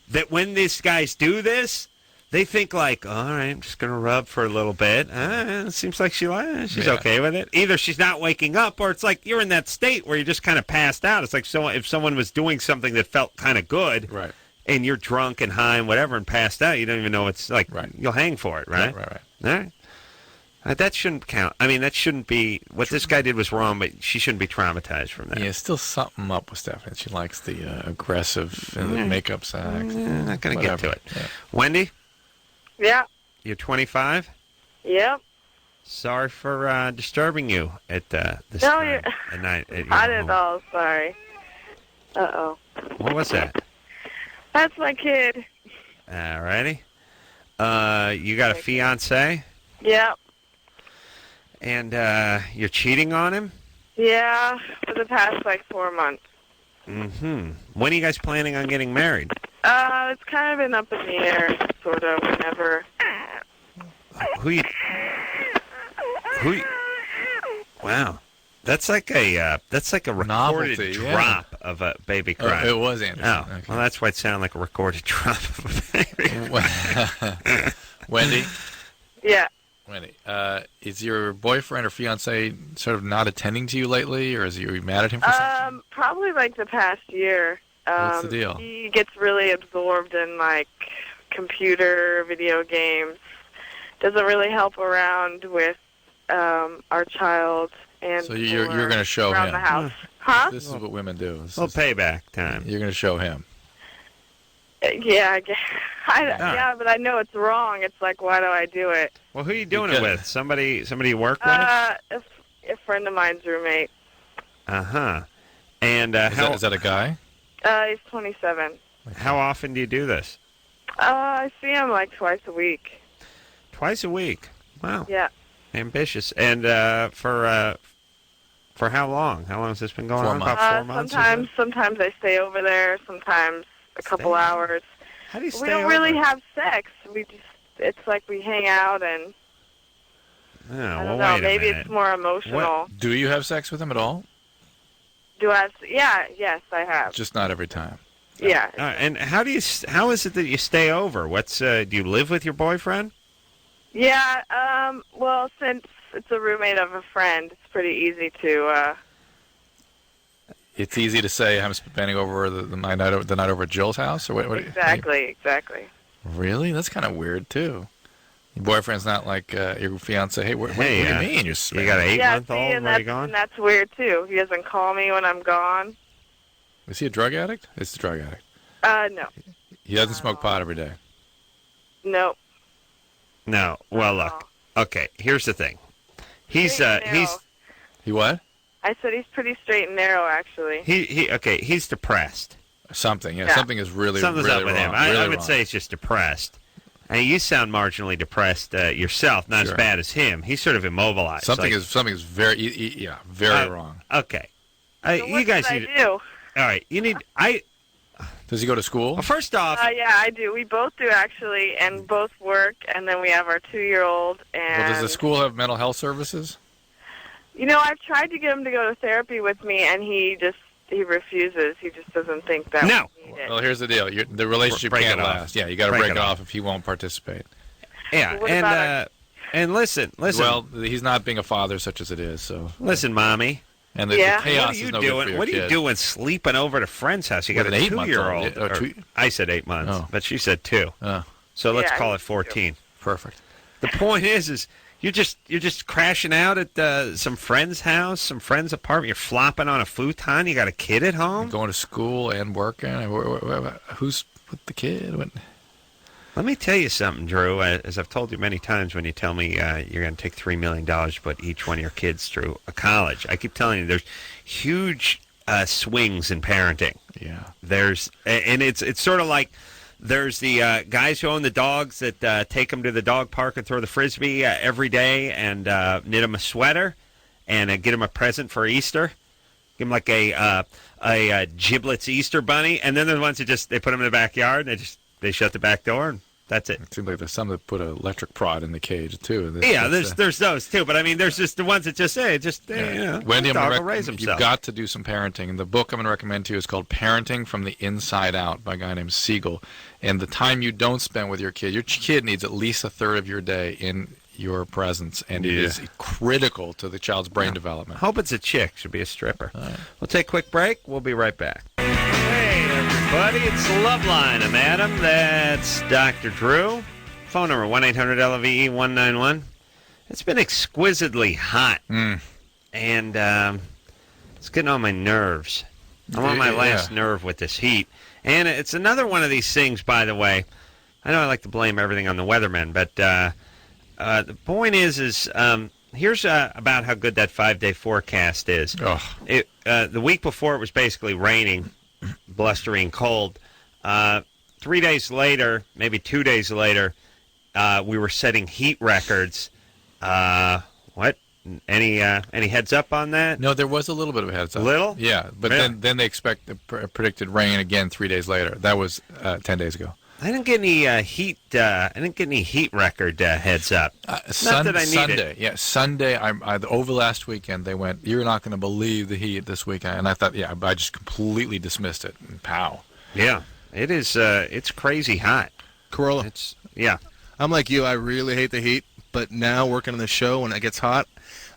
that when these guys do this, they think like, all right, I'm just going to rub for a little bit. It seems like she's okay with it. Either she's not waking up, or it's like you're in that state where you're just kind of passed out. It's like if someone was doing something that felt kind of good, right, and you're drunk and high and whatever and passed out, you don't even know it's like, you'll hang for it, right? Right. All right. That shouldn't count. I mean, that shouldn't be... What this guy did was wrong, but she shouldn't be traumatized from that. Yeah, still something up with Stephanie. She likes the aggressive and the makeup sags. Not going to get to it. Yeah. Wendy? Yeah. You're 25? Yep. Sorry for disturbing you at this No, time at night. At your I didn't home. know. Sorry. Uh-oh. What was that? That's my kid. All righty. You got a fiancé? Yep. And you're cheating on him? Yeah, for the past, 4 months. Mm-hmm. When are you guys planning on getting married? It's kind of been up in the air, sort of, whenever. Wow. That's like a recorded Novelty, drop of a baby crying. It was Anderson. Oh, Okay. well, that's why it sounded like a recorded drop of a baby. Wendy? Yeah. Wendy, is your boyfriend or fiance sort of not attending to you lately, or are you mad at him for something? Probably the past year. What's the deal? He gets really absorbed in computer, video games. Doesn't really help around with our child and So you're going to show around him. the house. Huh? This is what women do. Well, payback time. You're going to show him. Yeah, I guess. Yeah, but I know it's wrong. It's like, why do I do it? Well, who are you doing it with? Somebody you work with? A friend of mine's roommate. Uh-huh. And Is that a guy? He's 27. How often do you do this? I see him twice a week. Twice a week. Wow. Yeah. Ambitious. And for how long? How long has this been going 4 on? months. About 4 months? Sometimes I stay over there. Sometimes a couple hours. How do you stay We don't over? really have sex. It's like we hang out and Oh, I well, don't know. wait a Maybe minute. it's more emotional. Do you have sex with him at all? Do I? Yes, I have. Just not every time. Yeah. And how is it that you stay over? Do you live with your boyfriend? Yeah. Well, since it's a roommate of a friend, it's pretty easy to. It's easy to say I'm spending over the night over at Jill's house, or what? Exactly. Really? That's kind of weird too. Your boyfriend's not like your fiance. Hey, what do you mean you're spending? You got an 8-month-old? and Where are you going? and that's weird too. He doesn't call me when I'm gone. Is he a drug addict? It's a drug addict. No. He doesn't smoke pot every day. No. No. Well, look. Okay. Here's the thing. He's He what? I said he's pretty straight and narrow, actually. He's depressed. Something. Yeah. Something is really Something's really up with him. wrong. I Really would wrong. say he's just depressed. And you sound marginally depressed yourself, not Sure. as bad as him. He's sort of immobilized. Something like, is very very wrong. Okay. So You what guys should need. I do? All right. You need. Does he go to school? Well, first off. Yeah, I do. We both do, actually, and both work, and then we have our 2-year-old. And Well, does the school have mental health services? I've tried to get him to go to therapy with me, and he refuses. He just doesn't think that No. we need it. Well, here's the deal. The relationship Break can't it off. last. Yeah, you got to Break break it it off. off if he won't participate. Yeah. What about And listen. Well, he's not being a father such as it is. So Listen, mommy. and the Yeah. chaos What are you is no good for doing? your What are you kid. doing sleeping over at a friend's house? You got With a an 8-month-old. 2-year-old. I said 8 months, Oh. but she said 2. Oh, So let's Yeah, call I it 14. perfect. The point is you're just crashing out at some friend's house, some friend's apartment. You're flopping on a futon. You got a kid at home. Going to school and working. Who's with the kid? Let me tell you something, Drew. As I've told you many times when you tell me you're going to take $3 million to put each one of your kids through a college, I keep telling you there's huge swings in parenting. Yeah. And it's sort of like there's the guys who own the dogs that take them to the dog park and throw the Frisbee every day and knit them a sweater and get them a present for Easter. Give them like a Giblets Easter bunny. And then there's the ones that they put them in the backyard and they shut the back door and that's it. It seems like there's some that put an electric prod in the cage too. There's those too, but I mean, there's just the ones that Wendy, dog will raise himself. You've got to do some parenting. And the book I'm going to recommend to you is called "Parenting from the Inside Out" by a guy named Siegel. And the time you don't spend with your kid needs at least a third of your day in your presence, and it is critical to the child's brain development. Hope it's a chick. Should be a stripper. Right. We'll take a quick break. We'll be right back. Hey, everybody. It's Loveline. I'm Adam. That's Dr. Drew. Phone number 1-800-LVE-191. It's been exquisitely hot, and it's getting on my nerves. I'm on my last nerve with this heat. And it's another one of these things, by the way. I know I like to blame everything on the weathermen, but the point is here's about how good that 5-day forecast is. The week before, it was basically raining, blustery and cold. 3 days later, maybe 2 days later, we were setting heat records. What? Any heads up on that? No, there was a little bit of a heads up. Little? Yeah, but then they expect the predicted rain again 3 days later. That was 10 days ago. I didn't get any heat. I didn't get any heat record heads up. Not that I need Sunday, it. Sunday. Over last weekend, they went, "You're not going to believe the heat this weekend," and I thought, I just completely dismissed it. And pow. Yeah, it is. It's crazy hot. Carolla. I'm like you. I really hate the heat, but now working on the show when it gets hot,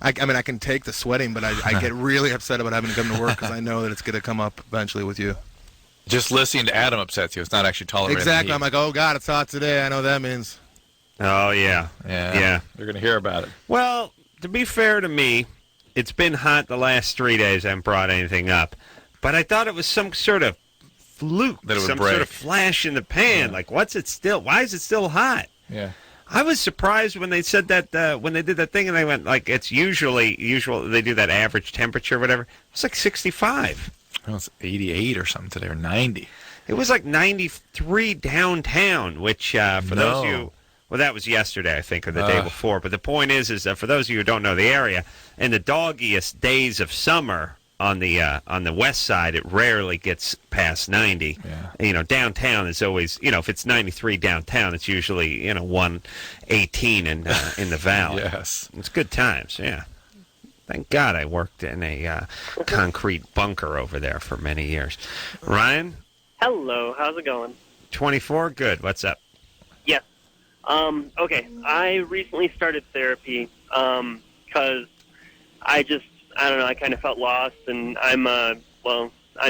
I mean, I can take the sweating, but I get really upset about having to come to work because I know that it's going to come up eventually with you. Just listening to Adam upsets you. It's not actually tolerating Exactly. heat. I'm like, oh, God, it's hot today. I know what that means. Oh, yeah. They're going to hear about it. Well, to be fair to me, it's been hot the last 3 days. I haven't brought anything up. But I thought it was some sort of fluke, some sort of flash in the pan. Like, why is it still hot? Yeah. I was surprised when they said that, when they did that thing, and they went, like, it's usual, they do that average temperature or whatever. It's like 65. Well, it's 88 or something today, or 90. It was like 93 downtown, which for those of you, well, that was yesterday, I think, or the day before. But the point is that for those of you who don't know the area, in the doggiest days of summer on the west side, it rarely gets past 90. Yeah. Downtown is always, if it's 93 downtown, it's usually 118 in the valley. Yes, it's good times. Yeah. Thank God I worked in a concrete bunker over there for many years. Ryan? Hello, how's it going? 24, good. What's up? Yes. Okay, I recently started therapy because I don't know, I kind of felt lost, and I'm a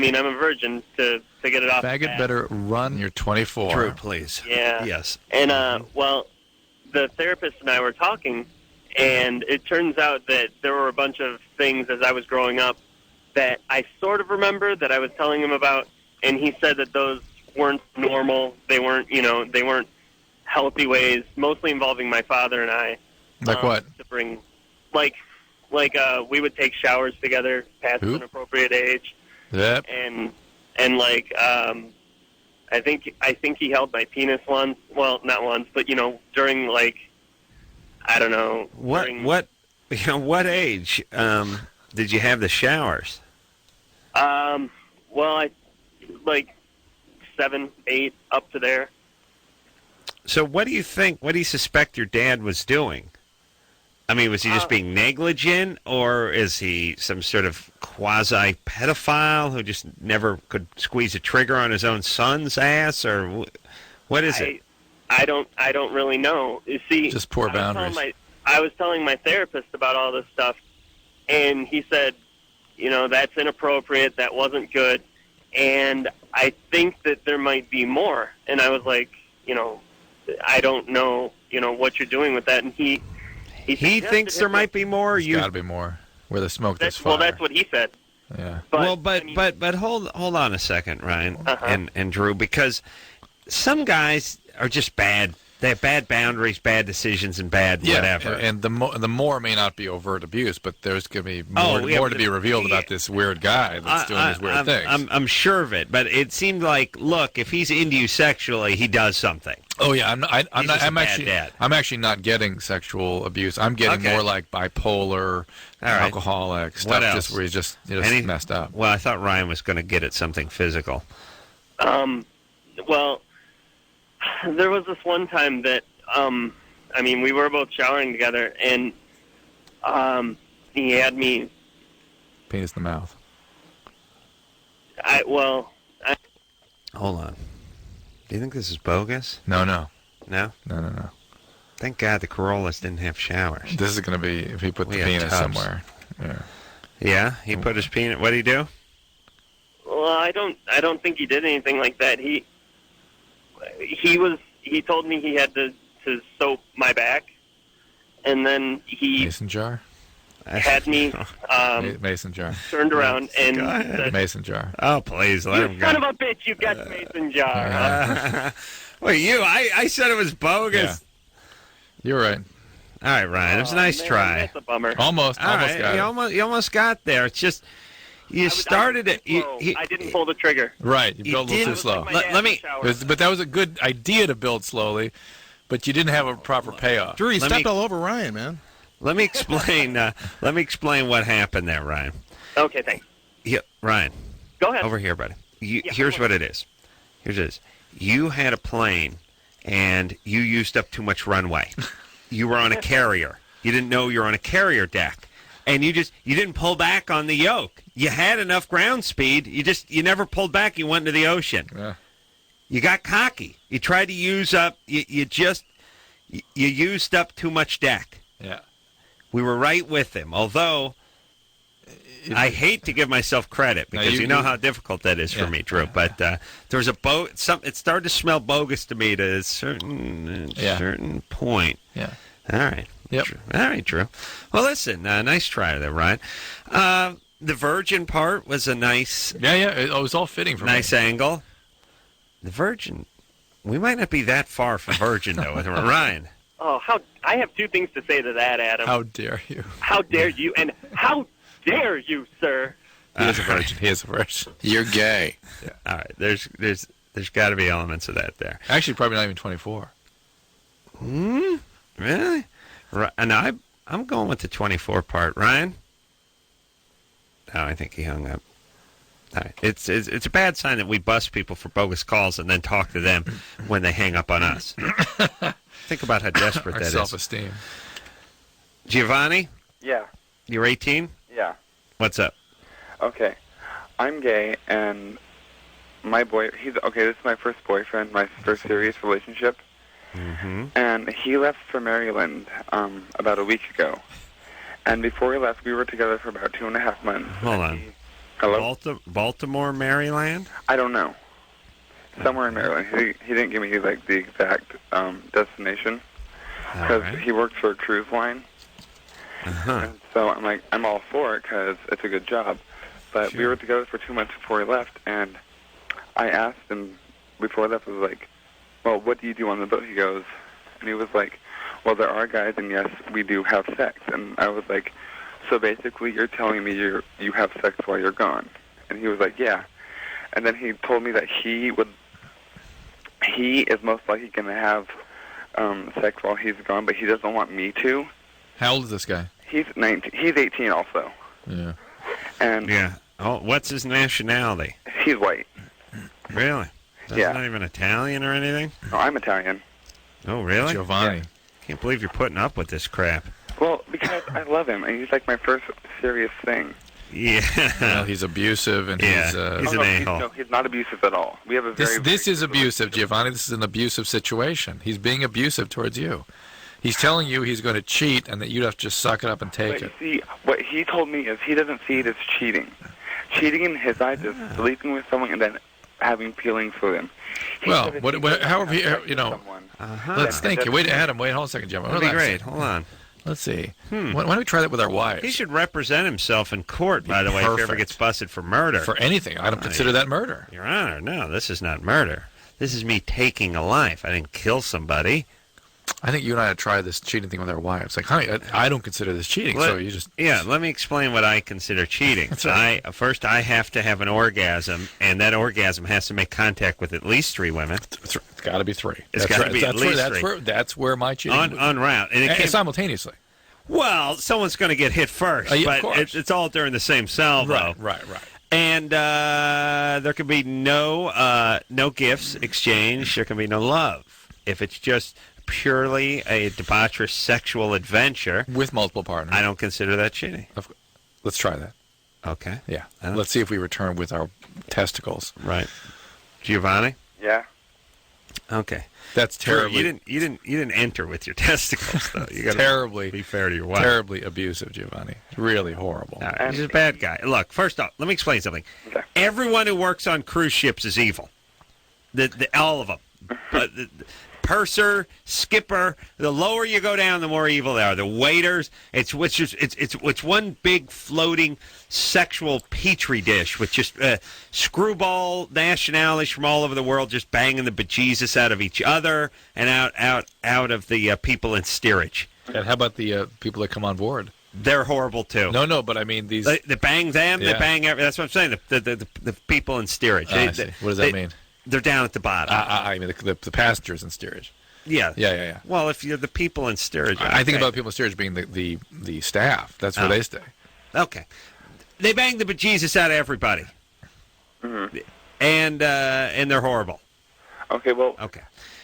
virgin to get it off. Faggot better run. You're 24. Drew, please. Yeah. Yes. And, the therapist and I were talking, and it turns out that there were a bunch of things as I was growing up that I sort of remember that I was telling him about, and he said that those weren't normal. They weren't, they weren't healthy ways, mostly involving my father and I. Like what? To bring, like we would take showers together past an appropriate age. Yep. And like, I think he held my penis once. Well, not once, but during like, I don't know. What age did you have the showers? Well, I like 7, 8, up to there. So what do you think? What do you suspect your dad was doing? I mean, was he just being negligent, or is he some sort of quasi-pedophile who just never could squeeze a trigger on his own son's ass, or what is it? I don't really know. You see, just poor boundaries. I was telling my therapist about all this stuff, and he said, that's inappropriate, that wasn't good, and I think that there might be more. And I was like, I don't know, what you're doing with that. And he thinks there might be more. There's got to be more. Where the smoke, there's fire. Well, that's what he said. Yeah. But hold on a second, Ryan and Drew, because some guys, are just bad. They have bad boundaries, bad decisions, and bad whatever. And the more may not be overt abuse, but there's going to be more to be revealed about this weird guy that's doing these weird things. I'm sure of it, but it seemed like, look, if he's into you sexually, he does something. Oh yeah, I'm actually not getting sexual abuse. I'm getting more like bipolar, alcoholic stuff, just where he's just messed up. Well, I thought Ryan was going to get at something physical. Well, there was this one time that, we were both showering together, and he had me... Penis in the mouth. Hold on. Do you think this is bogus? No. No? No. Thank God the Carollas didn't have showers. This is going to be if he put the penis somewhere. Yeah. Yeah, he put his penis... What did he do? Well, I don't think he did anything like that. He told me he had to soap my back, and then he mason jar had me mason jar turned around and said, mason jar. Oh please, let him go. You son of a bitch! You got the mason jar. Wait, I said it was bogus. Yeah. You're right. All right, Ryan, it was a nice try. That's a bummer. Almost got it. You almost got there. It's just. You started it. I didn't pull the trigger. Right, you built a little too slow. Let me. But that was a good idea to build slowly, but you didn't have a proper payoff. Drew, you stepped all over Ryan, man. Let me explain. Let me explain what happened there, Ryan. Okay, thanks. Yeah, Ryan. Go ahead. Over here, buddy. Here's what it is. Here's what it is. You had a plane, and you used up too much runway. You were on a carrier. You didn't know you were on a carrier deck. And you didn't pull back on the yoke. You had enough ground speed. You never pulled back. You went into the ocean. Yeah. You got cocky. You tried to use up. You used up too much deck. Yeah. We were right with him. Although I hate to give myself credit because you know how difficult that is for me, Drew. But there was a it started to smell bogus to me at a certain point. Yeah. All right. Yep. All right, Drew. Well, listen, nice try there, Ryan. The virgin part was a nice... Yeah, it was all fitting for me. Nice angle. The virgin... We might not be that far from virgin, though, with Ryan. Oh, I have two things to say to that, Adam. How dare you? How dare you, and how dare you, sir? He is a virgin. He is a virgin. You're gay. Yeah. All right, there's got to be elements of that there. Actually, probably not even 24. Really? Right, and I'm going with the 24 part. Ryan? Oh, I think he hung up. All right. It's a bad sign that we bust people for bogus calls and then talk to them when they hang up on us. Think about how desperate Our that is. self-esteem. Giovanni? Yeah. You're 18? Yeah. What's up? Okay. I'm gay, and my this is my first boyfriend, my first serious relationship. Mm-hmm. And he left for Maryland about a week ago. And before he left, we were together for about 2.5 months. Hold on. Hello? Baltimore, Maryland? I don't know. Somewhere in Maryland. He didn't give me the exact destination because he works for a cruise line. Uh-huh. And so I'm all for it because it's a good job. But we were together for 2 months before he left, and I asked him before he left, I was like, well, what do you do on the boat? He goes, and he was like, well, there are guys, and yes, we do have sex. And I was like, so basically you're telling me you have sex while you're gone? And he was like, yeah. And then he told me that he is most likely going to have sex while he's gone, but he doesn't want me to. How old is this guy? He's 19. He's 18 also. Yeah. And yeah. Oh, what's his nationality? He's white. Really? That's not even Italian or anything? No, I'm Italian. Oh, really? Giovanni. Yeah. Can't believe you're putting up with this crap. Well, because I love him, and he's like my first serious thing. Yeah. Well, he's abusive, and he's an a-hole. No, he's not abusive at all. We have a This is abusive, Giovanni. This is an abusive situation. He's being abusive towards you. He's telling you he's going to cheat, and that you have to just suck it up and take it. See, what he told me is he doesn't see it as cheating. Cheating in his eyes is sleeping with someone and then having feelings for them. Well, however, let's think. Wait, Adam, hold on a second, Jim. That'd be great. Hold on. Let's see. Why don't we try that with our wives? He should represent himself in court, by the way, if he ever gets busted for murder. For anything. I don't consider that murder. Your Honor, no, this is not murder. This is me taking a life. I didn't kill somebody. I think you and I had tried this cheating thing with our wives. Like, honey, I don't consider this cheating, so you just... Yeah, let me explain what I consider cheating. That's right. First, I have to have an orgasm, and that orgasm has to make contact with at least 3 women. It's got to be 3. It's got to be at least 3. That's where my cheating... En route. And simultaneously. Well, someone's going to get hit first, but it's all during the same salvo. Right. And there can be no gifts exchanged. There can be no love. If it's just purely a debaucherous sexual adventure with multiple partners, I don't consider that cheating. Let's try that. Okay. Yeah. Let's see if we return with our testicles. Right. Giovanni? Yeah. Okay. That's terribly. You didn't enter with your testicles though. You got to terribly be fair to your wife. Terribly abusive, Giovanni. Really horrible. He's a bad guy. Look, first off, let me explain something. Okay. Everyone who works on cruise ships is evil. All of them. But the purser, skipper, the lower you go down, the more evil they are. The waiters, it's one big floating sexual petri dish with just screwball nationalities from all over the world just banging the bejesus out of each other and out of the people in steerage. And how about the people that come on board? They're horrible too. No, but I mean these. They bang them. Yeah. They bang. That's what I'm saying. The people in steerage. I see. What does that mean? They're down at the bottom. I mean the passengers in steerage. Yeah. Well, if you're the people in steerage, I think about people in steerage being the staff. That's where they stay. Okay, they bang the bejesus out of everybody, and they're horrible. Okay, well. Okay,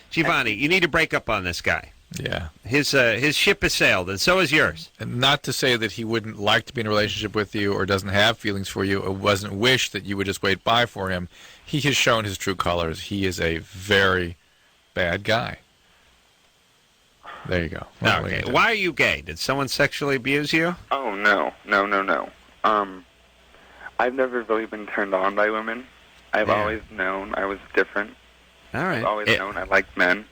Giovanni, you need to break up on this guy. Yeah, his ship has sailed, and so is yours. And not to say that he wouldn't like to be in a relationship with you or doesn't have feelings for you or wasn't wish that you would just wait by for him. He has shown his true colors. He is a very bad guy. There you go. Okay. Why are you gay? Did someone sexually abuse you? Oh, no. I've never really been turned on by women. I've always known I was different. All right. I've always known I liked men.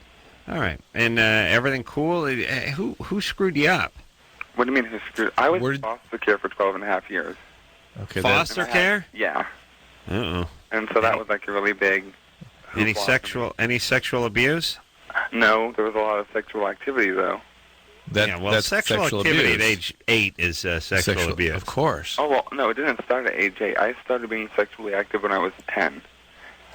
All right. And everything cool? Who screwed you up? What do you mean who screwed? I was in foster care for 12 and a half years. Okay. Foster care? Yeah. Uh-oh. And so that was like a really big... Any sexual abuse? No, there was a lot of sexual activity, though. That's sexual activity at age 8 is sexual abuse. Of course. Oh, well, no, it didn't start at age 8. I started being sexually active when I was 10.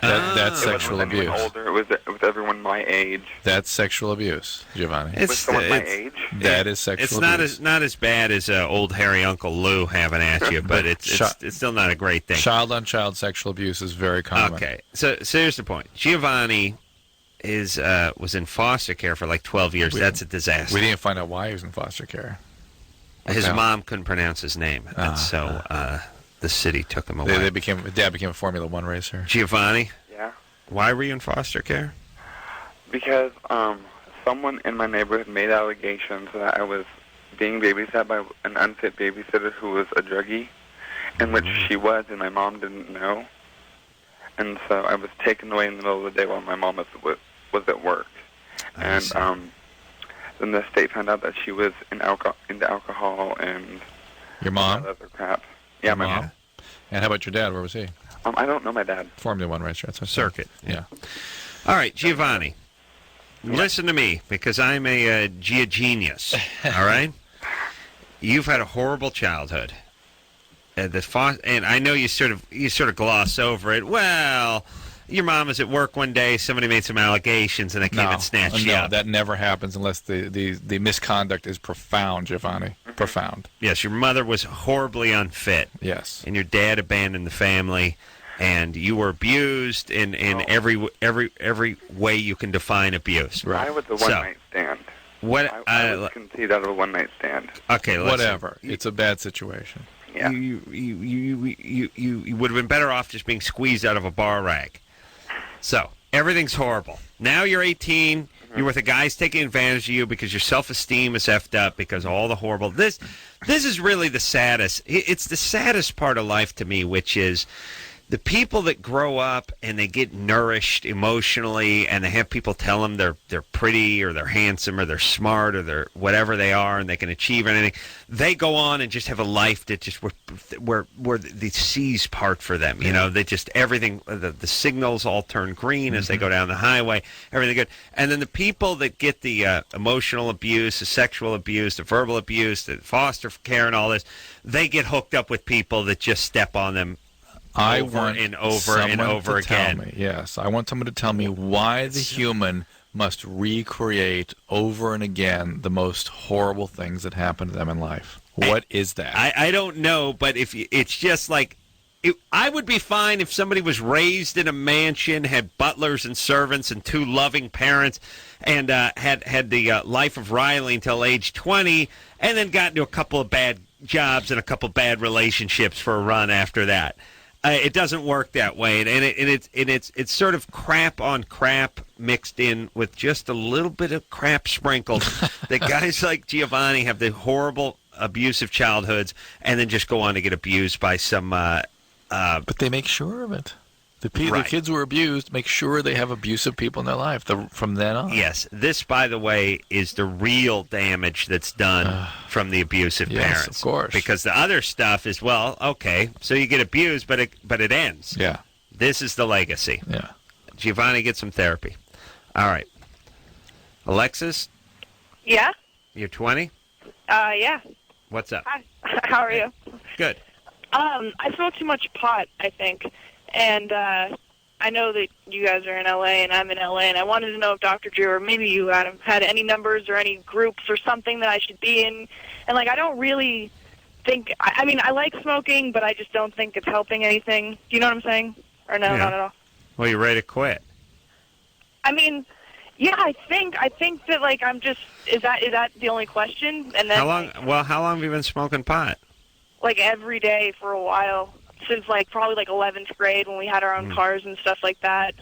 That's sexual abuse. Older. It was with everyone my age. That's sexual abuse, Giovanni. With someone my age? That is sexual abuse. It's not as bad as old hairy Uncle Lou having at you, but it's still not a great thing. Child-on-child sexual abuse is very common. Okay, so here's the point. Giovanni was in foster care for like 12 years. That's a disaster. We didn't find out why he was in foster care. His mom couldn't pronounce his name, and so the city took him away. Dad became a Formula One racer. Giovanni? Yeah? Why were you in foster care? Because someone in my neighborhood made allegations that I was being babysat by an unfit babysitter who was a druggie, in which she was, and my mom didn't know. And so I was taken away in the middle of the day while my mom was at work. And then the state found out that she was into alcohol and your mom? Other crap. Yeah, my mom. And how about your dad? Where was he? I don't know my dad. Formula One racer. That's Circuit. Yeah. All right, Giovanni. Listen to me, because I'm a genius. All right. You've had a horrible childhood. And I know you sort of gloss over it. Well, your mom was at work one day. Somebody made some allegations, and they came and snatched you up. That never happens unless the misconduct is profound, Giovanni. Profound. Yes, your mother was horribly unfit. Yes, and your dad abandoned the family, and you were abused in every way you can define abuse. Right. I was a one-night stand. I was conceived out of a one-night stand. Okay, whatever. It's a bad situation. Yeah. You would have been better off just being squeezed out of a bar rag. So, everything's horrible. Now you're 18, you're with a guy's taking advantage of you because your self-esteem is effed up because of all the horrible... This is really the saddest. It's the saddest part of life to me, which is the people that grow up and they get nourished emotionally, and they have people tell them they're pretty or they're handsome or they're smart or they're whatever they are and they can achieve anything, they go on and just have a life that just where the seas part for them. You know, they just everything, the signals all turn green as they go down the highway, everything good. And then the people that get the emotional abuse, the sexual abuse, the verbal abuse, the foster care and all this, they get hooked up with people that just step on them over and over again. Yes, I want someone to tell me why the human must recreate over and again the most horrible things that happen to them in life. What is that? I don't know, but if it's just like, I would be fine if somebody was raised in a mansion, had butlers and servants and 2 loving parents, and had the life of Riley until age 20, and then got into a couple of bad jobs and a couple of bad relationships for a run after that. It doesn't work that way, and it's sort of crap on crap mixed in with just a little bit of crap sprinkled. That guys like Giovanni have the horrible, abusive childhoods, and then just go on to get abused by some. But they make sure of it. The kids who are abused make sure they have abusive people in their life from then on. Yes, this, by the way, is the real damage that's done from the abusive parents. Of course. Because the other stuff is, well, okay, so you get abused, but it ends. Yeah. This is the legacy. Yeah. Giovanni, get some therapy. All right. Alexis? Yeah? You're 20? Yeah. What's up? Hi. How are you? Good. I smoke too much pot, I think. And I know that you guys are in L.A. and I'm in L.A. and I wanted to know if Dr. Drew or maybe you, Adam, had any numbers or any groups or something that I should be in. And, like, I don't really think – I mean, I like smoking, but I just don't think it's helping anything. Do you know what I'm saying? Or no, not at all? Well, you're ready to quit. I mean, yeah, I think that, like, I'm just – is that the only question? And then, how long have you been smoking pot? Like, every day for a while. Since, like, probably, like, 11th grade when we had our own cars and stuff like that.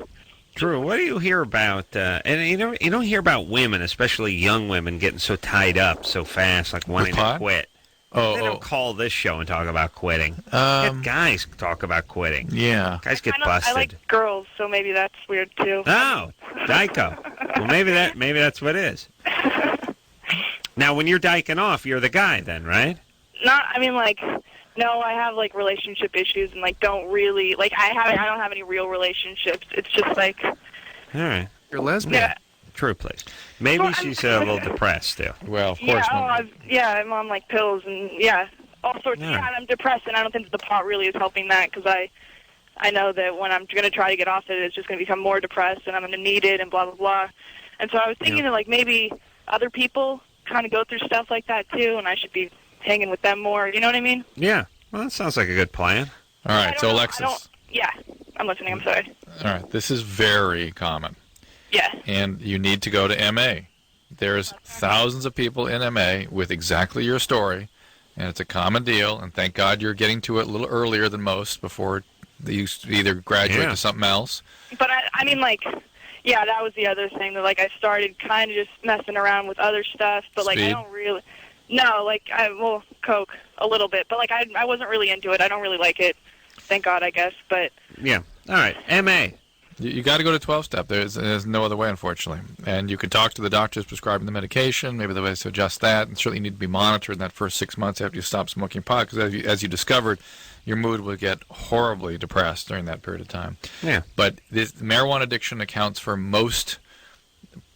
Drew, what do you hear about, and you don't hear about women, especially young women, getting so tied up so fast, like wanting to quit. They don't call this show and talk about quitting. Guys talk about quitting. Yeah. Guys get busted. I like girls, so maybe that's weird, too. Oh, Dyko. Well, maybe that's what it is. Now, when you're dyking off, you're the guy then, right? No, I have, like, relationship issues and, like, don't really, like, I don't have any real relationships. It's just, like... All right. You're lesbian. Yeah. True, please. Maybe she's a little depressed still. Well, of course not. I'm on, like, pills and, all sorts. Yeah. Yeah, I'm depressed, and I don't think that the pot really is helping that because I know that when I'm going to try to get off it, it's just going to become more depressed, and I'm going to need it, and blah, blah, blah. And so I was thinking that, like, maybe other people kind of go through stuff like that, too, and I should be hanging with them more. You know what I mean? Yeah. Well, that sounds like a good plan. All right, so Alexis. Yeah, I'm listening. I'm sorry. All right, this is very common. Yeah. And you need to go to MA. There's thousands of people in MA with exactly your story, and it's a common deal, and thank God you're getting to it a little earlier than most before you either graduate to something else. But, I mean, like... Yeah, that was the other thing, that, like, I started kind of just messing around with other stuff, but, like, Speed? I don't really... No, like, Coke, a little bit, but, like, I wasn't really into it. I don't really like it, thank God, I guess, but... Yeah, all right, M.A. You got to go to 12-step. There's no other way, unfortunately. And you can talk to the doctors prescribing the medication, maybe the way to adjust that, and certainly you need to be monitored in that first 6 months after you stop smoking pot, because as you discovered, your mood will get horribly depressed during that period of time. Yeah. But this marijuana addiction accounts for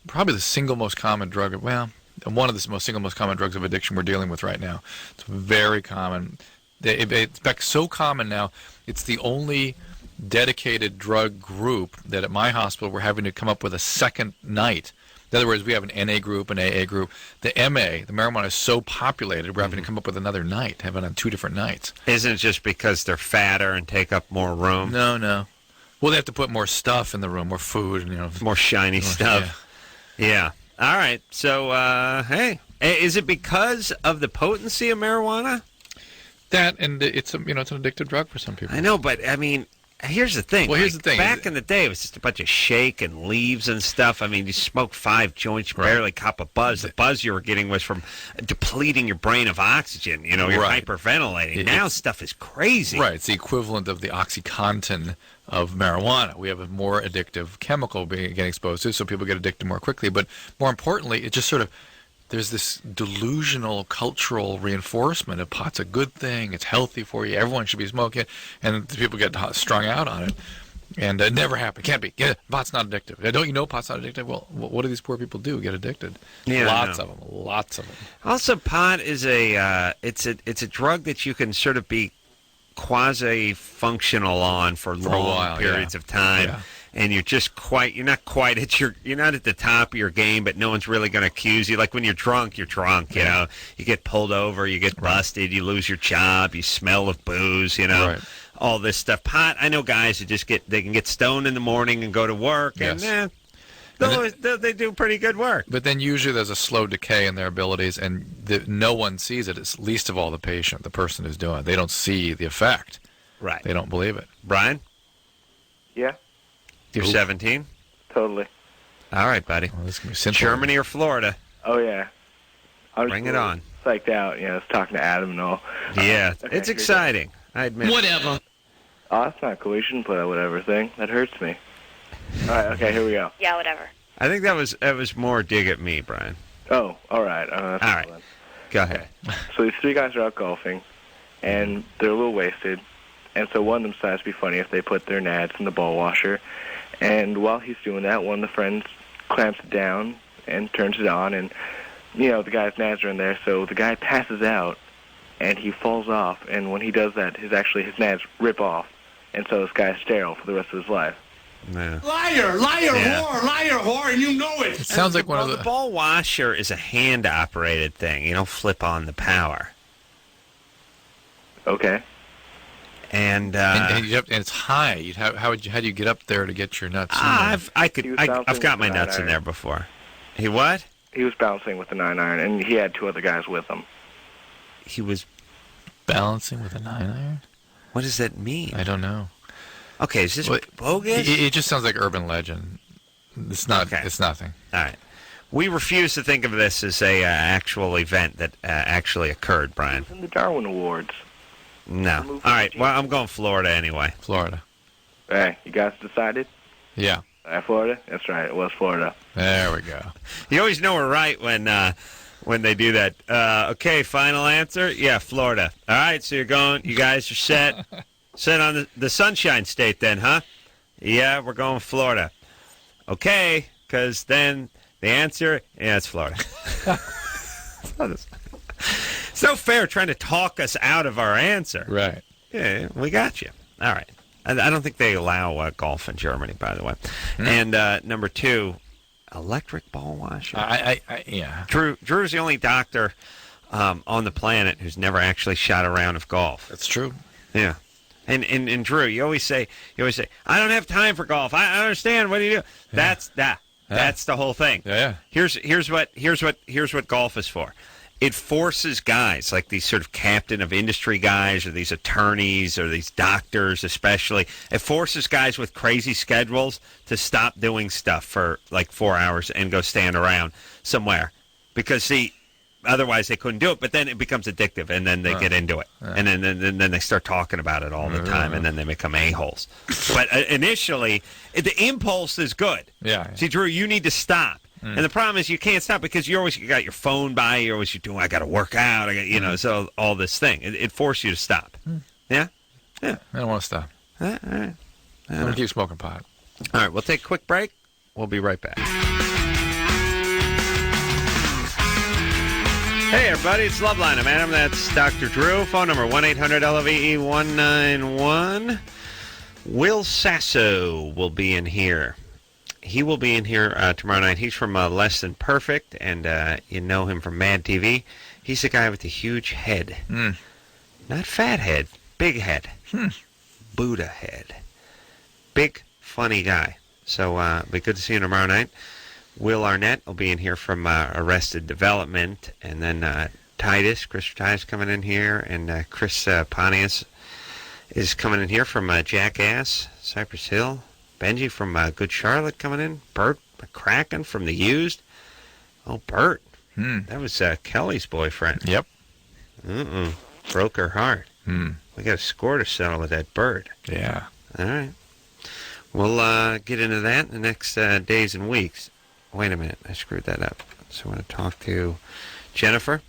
probably the single most common drug, one of the single most common drugs of addiction we're dealing with right now. It's very common. It's so common now, it's the only dedicated drug group that at my hospital we're having to come up with a second night. In other words, we have an NA group, an AA group. The MA, the marijuana, is so populated, we're having to come up with another night, have it on 2 different nights. Isn't it just because they're fatter and take up more room? No. Well, they have to put more stuff in the room, more food, more shiny stuff. Yeah. All right. So, hey, is it because of the potency of marijuana? That, and it's an addictive drug for some people. I know, but I mean, Here's the thing. Well, here's the thing. Back in the day, it was just a bunch of shake and leaves and stuff. I mean, you smoked 5 joints, you barely cop a buzz. The buzz you were getting was from depleting your brain of oxygen. You're hyperventilating. Now stuff is crazy. Right. It's the equivalent of the OxyContin of marijuana. We have a more addictive chemical getting exposed to, so people get addicted more quickly. But more importantly, it just sort of, there's this delusional cultural reinforcement of pot's a good thing, it's healthy for you, everyone should be smoking it, and people get strung out on it. And it never happened. Can't be. Pot's not addictive. Don't you know pot's not addictive? Well, what do these poor people do? Get addicted. Yeah, lots of them. Lots of them. Also, pot is it's a drug that you can sort of be quasi-functional on for long periods of time. Yeah. And you're not quite you're not at the top of your game, but no one's really going to accuse you. Like when you're drunk, you know, you get pulled over, you get busted, you lose your job, you smell of booze, all this stuff. Pot, I know guys who they can get stoned in the morning and go to work, and they do pretty good work. But then usually there's a slow decay in their abilities, and no one sees it. It's least of all the patient, the person who's doing it. They don't see the effect. Right. They don't believe it. Brian? Yeah. You're 17? Totally. All right, buddy. Well, this can be simple. Germany or Florida? Oh, yeah. Bring it on. Psyched out, I was talking to Adam and all. Yeah, it's exciting. I admit. Whatever. Oh, that's not cool. You shouldn't play that whatever thing. That hurts me. All right, okay, here we go. Yeah, whatever. I think that was more dig at me, Brian. Oh, all right. All right. Go ahead. So these 3 guys are out golfing, and they're a little wasted. And so one of them decides to be funny if they put their nads in the ball washer. And while he's doing that, one of the friends clamps it down and turns it on. And, the guy's nads are in there. So the guy passes out, and he falls off. And when he does that, his nads rip off. And so this guy's sterile for the rest of his life. Yeah. Liar, whore, and you know it. It sounds like one of the... The ball washer is a hand-operated thing. You don't flip on the power. Okay. And it's high. How do you get up there to get your nuts? I've got my nuts in there before. He what? He was bouncing with the 9-iron, and he had 2 other guys with him. He was balancing with a 9-iron? What does that mean? I don't know. Okay, is this bogus? It just sounds like urban legend. It's not. Okay. It's nothing. All right. We refuse to think of this as a actual event that actually occurred, Brian. It was in the Darwin Awards. No. All right. Well, I'm going Florida anyway. Florida. Hey, you guys decided? Yeah. Florida? That's right. It was Florida. There we go. You always know we're right when they do that. Okay, final answer? Yeah, Florida. All right, so you guys are set. Set on the Sunshine State then, huh? Yeah, we're going Florida. Okay, because then the answer, it's Florida. It's no fair trying to talk us out of our answer. Right. Yeah, we got you. All right. I don't think they allow golf in Germany, by the way. And number 2, electric ball washer. Yeah. Drew's the only doctor on the planet who's never actually shot a round of golf. That's true. Yeah. And Drew, you always say, I don't have time for golf. I understand. What do you do? Yeah. That's the whole thing. Yeah. Here's what golf is for. It forces guys like these sort of captain of industry guys or these attorneys or these doctors especially. It forces guys with crazy schedules to stop doing stuff for like 4 hours and go stand around somewhere. Because, otherwise they couldn't do it, but then it becomes addictive, and then they get into it. And then they start talking about it all the time, and then they become a-holes. But initially, the impulse is good. Yeah. See, Drew, you need to stop. And the problem is you can't stop because you got your phone by, you're doing, I got to work out, so all this thing. It forces you to stop. Yeah? Yeah. I don't want to stop. All right. I'm going to keep smoking pot. All right, we'll take a quick break. We'll be right back. Hey, everybody, it's Loveline. I'm Adam. That's Dr. Drew. Phone number 1-800-LOVE-191. Will Sasso will be in here. He will be in here tomorrow night. He's from Less Than Perfect, and you know him from Mad TV. He's the guy with the huge head. Not fat head, big head. Buddha head. Big, funny guy. So it'll be good to see you tomorrow night. Will Arnett will be in here from Arrested Development, and then Christopher Titus coming in here, and Chris Pontius. is coming in here from Jackass, Cypress Hill. Benji from Good Charlotte coming in. Bert McCracken from The Used. Oh, Bert. That was Kelly's boyfriend. Yep. Broke her heart. We got a score to settle with that Bert. Yeah. All right. We'll get into that in the next days and weeks. Wait a minute. I screwed that up. So I want to talk to Jennifer.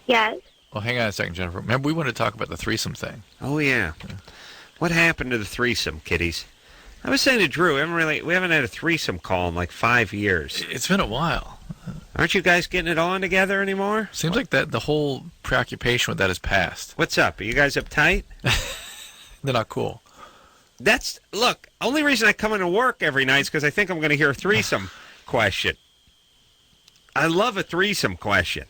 Yes. Well, hang on a second, Jennifer. Remember, we wanted to talk about the threesome thing. Oh, yeah. What happened to the threesome, kiddies? I was saying to Drew, we haven't had a threesome call in like 5 years. It's been a while. Aren't you guys getting it on together anymore? Seems like that the whole preoccupation with that has passed. What's up? Are you guys uptight? They're not cool. Look, only reason I come into work every night is because I think I'm going to hear a threesome question. I love a threesome question.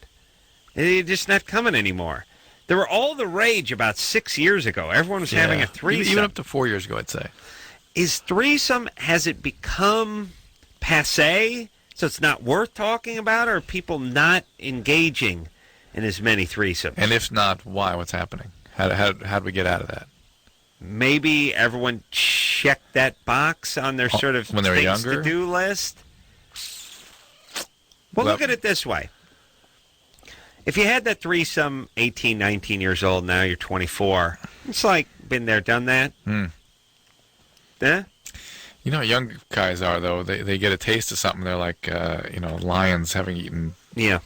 It's just not coming anymore. They were all the rage about 6 years ago. Everyone was having a threesome. Even up to 4 years ago, I'd say. Is threesome, has it become passé, so it's not worth talking about, or are people not engaging in as many threesomes? And if not, why? What's happening? How do we get out of that? Maybe everyone checked that box on their sort of when they were younger? to-do list. Well, look at it this way. If you had that threesome 18, 19 years old, now you're 24, it's like been there, done that. Yeah? You know how young guys are, though. They get a taste of something. They're like, lions having eaten. Yeah.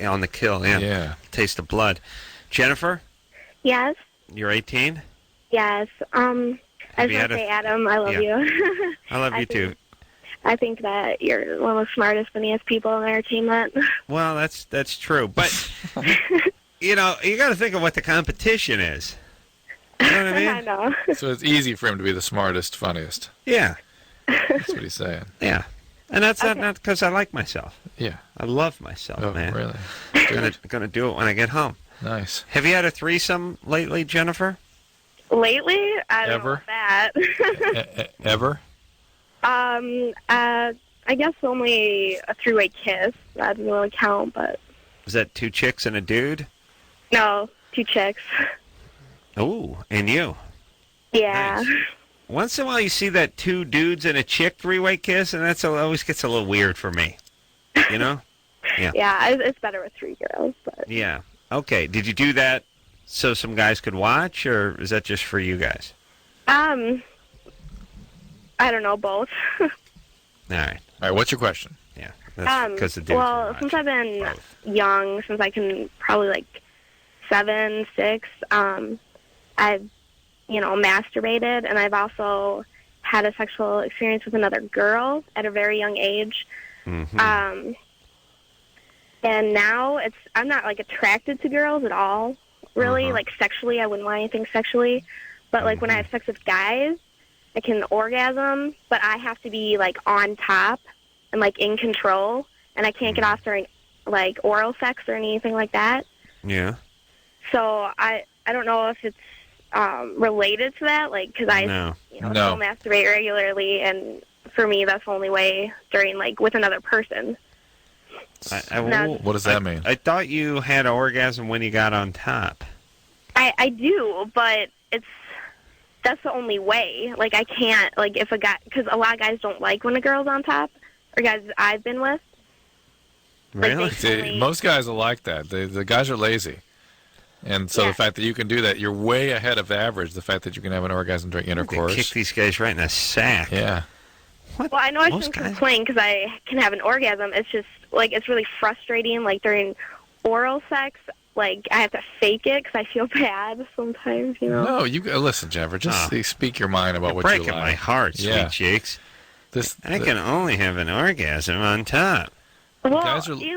On the kill, yeah. Yeah. Taste of blood. Jennifer? Yes. You're 18? Yes. I was going to say, Adam, I love you. I love you, too. I think that you're one of the smartest, funniest people in entertainment. Well, that's true. But, you got to think of what the competition is. You know what I mean? I know. So it's easy for him to be the smartest, funniest. Yeah. That's what he's saying. Yeah. And that's not because I like myself. Yeah. I love myself, man. Really? Gonna do it when I get home. Nice. Have you had a threesome lately, Jennifer? Lately? I don't know Ever? that. Ever? I guess only a three-way kiss. That doesn't really count, but... Is that 2 chicks and a dude? No, 2 chicks. Oh, and you. Yeah. Nice. Once in a while you see that 2 dudes and a chick three-way kiss, and that always gets a little weird for me. You know? Yeah. Yeah, it's better with 3 girls, but... Yeah. Okay, did you do that so some guys could watch, or is that just for you guys? I don't know, both. All right. All right, what's your question? Yeah. That's because the dudes well, since I've been young, since I can probably, like, 7, 6, I've, masturbated, and I've also had a sexual experience with another girl at a very young age. Mm-hmm. And now I'm not, like, attracted to girls at all, really. Like, sexually, I wouldn't want anything sexually. But, like, when I have sex with guys, I can orgasm, but I have to be, like, on top and, like, in control. And I can't get off during, like, oral sex or anything like that. Yeah. So I don't know if it's related to that, like, because I still masturbate regularly, and for me, that's the only way during, like, with another person. What does that mean? I thought you had an orgasm when you got on top. I do, but that's the only way. Like, I can't, like, if a guy, because a lot of guys don't like when a girl's on top, or guys I've been with. Really? See, most guys are like that. The guys are lazy. And so the fact that you can do that, you're way ahead of average, the fact that you can have an orgasm during intercourse. Kick these guys right in the sack. Yeah. Well, I know I shouldn't complain because I can have an orgasm. It's just, like, it's really frustrating, like, during oral sex. Like, I have to fake it because I feel bad sometimes, No, listen, Jennifer, just speak your mind about what you like. Breaking my heart, sweet cheeks. I can only have an orgasm on top. Well, guys are lazy.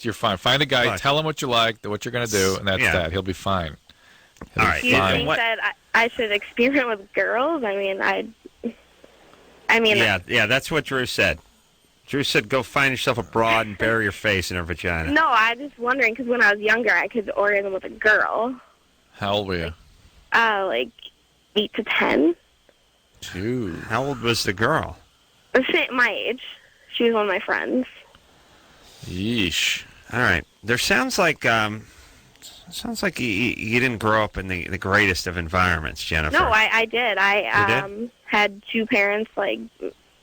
You're fine. Find a guy, tell him what you like, what you're going to do, and that's that. He'll be fine. All right. Do you think that I should experiment with girls? I mean, Yeah, that's what Drew said. Drew said go find yourself a broad and bury your face in her vagina. No, I'm just wondering, because when I was younger, I could orgasm with a girl. How old were you? Like 8 to 10. Dude. How old was the girl? My age. She was one of my friends. Yeesh. All right. There sounds like Sounds like you didn't grow up in the greatest of environments, Jennifer. No, I did. I had two parents, like,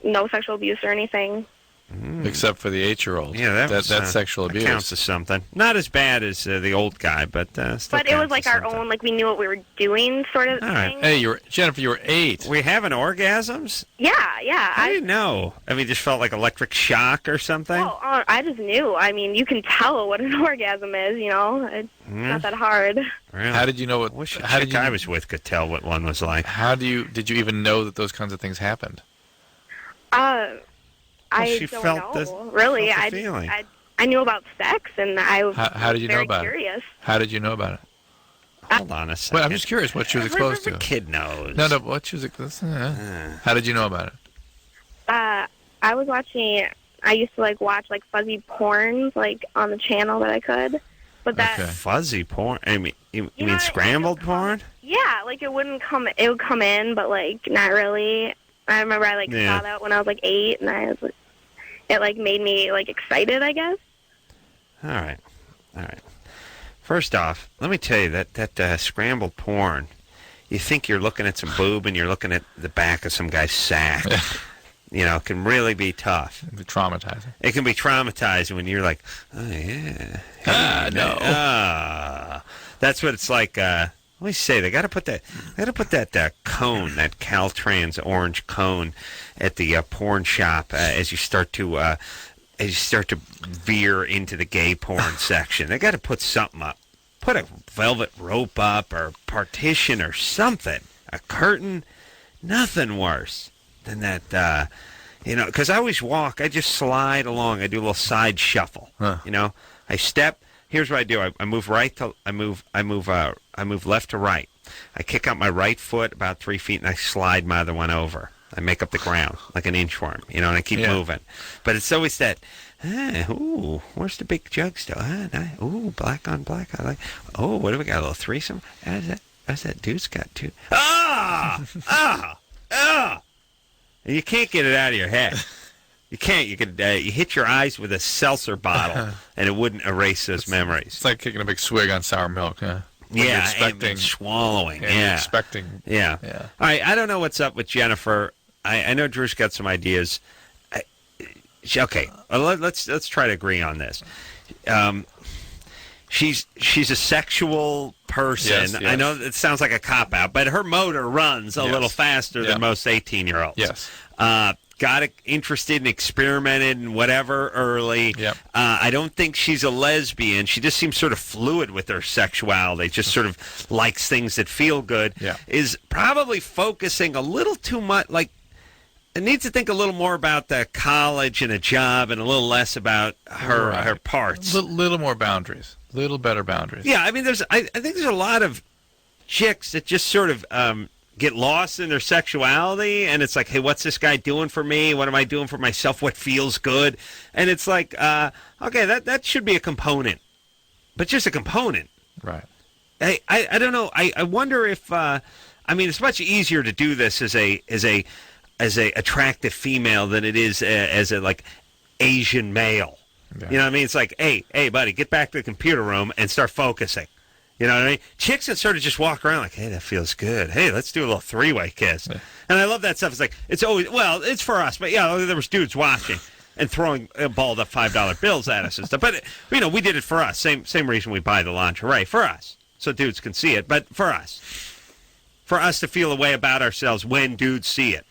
no sexual abuse or anything. Except for the 8-year-old. Yeah, that's sexual abuse. That counts as something. Not as bad as the old guy, but still. But it was like our own, like we knew what we were doing, sort of thing. Hey, Jennifer, you were 8. Were you having orgasms? Yeah. I didn't know. I mean, just felt like electric shock or something. Well, I just knew. I mean, you can tell what an orgasm is. You know, it's not that hard. Really? How did you know what? How did I was with could tell what one was like? Did you even know that those kinds of things happened? I don't know. Really, I knew about sex, and I was how did you know about curious. it? How did you know about it? Hold on a second. Well, I'm just curious what she was exposed to. Every kid knows. No, what she was exposed to. How did you know about it? I was watching. I used to watch fuzzy porns on the channel that I could, but that fuzzy porn. I mean, you mean scrambled porn? Yeah, it wouldn't come. It would come in, but not really. I remember I saw that when I was 8, and I was it made me excited, I guess. All right. First off, let me tell you that scrambled porn. You think you're looking at some boob, and you're looking at the back of some guy's sack. It can really be tough. It can be traumatizing. It can be traumatizing when you're like, oh yeah, no. That's what it's like. Let me say, they got to put that cone, that Caltrans orange cone, at the porn shop as you start to veer into the gay porn section. They got to put something up, put a velvet rope up or partition or something, a curtain. Nothing worse than that. Because I always walk, I just slide along. I do a little side shuffle. I step. Here's what I do. I move I move left to right. I kick out my right foot about 3 feet, and I slide my other one over. I make up the ground like an inchworm, and I keep moving. But it's always that, where's the big jug still? Ooh, black on black. What do we got? A little threesome? How's that dude's got two? And you can't get it out of your head. You can't. You could. You hit your eyes with a seltzer bottle, and it wouldn't erase those memories. It's like kicking a big swig on sour milk, huh? And swallowing. Expecting. Yeah. All right. I don't know what's up with Jennifer. I know Drew's got some ideas. Okay. Let's try to agree on this. She's a sexual person. Yes. I know it sounds like a cop out, but her motor runs a little faster than most 18-year-olds. Yes. Got interested and experimented and whatever early. Yep. I don't think she's a lesbian. She just seems sort of fluid with her sexuality, just sort of likes things that feel good. Yeah. Is probably focusing a little too much, it needs to think a little more about the college and a job and a little less about her parts. Little more boundaries. Little better boundaries. Yeah, I mean, I think there's a lot of chicks that just sort of get lost in their sexuality, and it's like, hey, what's this guy doing for me? What am I doing for myself? What feels good? And it's like, okay, that should be a component, but just a component. Right. I don't know. I wonder if it's much easier to do this as a attractive female than it is as a Asian male. Yeah. You know what I mean? It's like, hey, buddy, get back to the computer room and start focusing. You know what I mean? Chicks that sort of just walk around like, hey, that feels good. Hey, let's do a little three-way kiss. Yeah. And I love that stuff. It's like, it's always, it's for us. But, yeah, there was dudes watching and throwing balled up $5 bills at us and stuff. But, we did it for us. Same reason we buy the lingerie. For us. So dudes can see it. But for us. For us to feel a way about ourselves when dudes see it.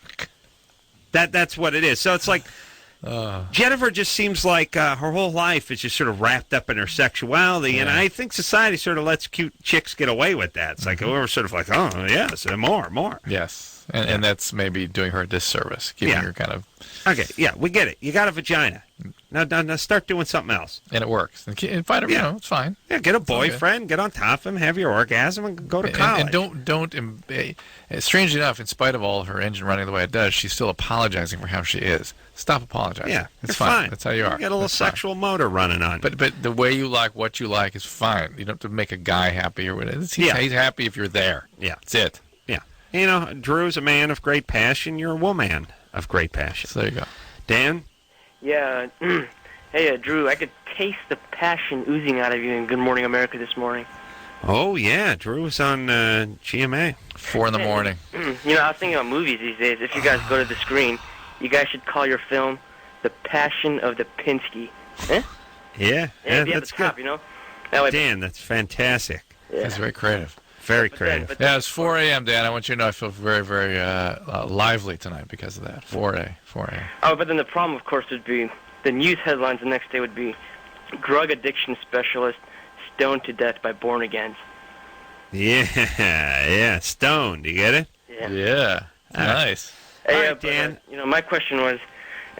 That's what it is. So it's like, Jennifer just seems like her whole life is just sort of wrapped up in her sexuality, and I think society sort of lets cute chicks get away with that. It's like we're sort of like, oh yes, more. Yes, and that's maybe doing her a disservice, keeping her kind of. Okay, yeah, we get it. You got a vagina. Now start doing something else. And it works. And find her, it's fine. Yeah, get a boyfriend, get on top of him, have your orgasm, and go to college. And don't. Strangely enough, in spite of all her engine running the way it does, she's still apologizing for how she is. Stop apologizing. Yeah, it's fine. That's how you are. Get a little sexual motor running on. But the way you like what you like is fine. You don't have to make a guy happy or whatever. He's happy if you're there. Yeah, that's it. Yeah, Drew's a man of great passion. You're a woman of great passion. So there you go. Dan? Yeah. Hey, Drew, I could taste the passion oozing out of you in Good Morning America this morning. Oh, yeah. Drew was on GMA. 4 in the morning. You know, I was thinking about movies these days. If you guys go to the screen, you guys should call your film The Passion of the Pinsky. Eh? Yeah, that's good. You know? That way, Dan, that's fantastic. Yeah. He's very creative. Very creative. Yeah, it's 4 a.m., Dan. I want you to know I feel very, very lively tonight because of that. 4 a.m. Oh, but then the problem, of course, would be the news headlines the next day would be drug addiction specialist stoned to death by born agains. Yeah, stoned. You get it? Yeah. Nice. Hey, All right, Dan. You know, my question was,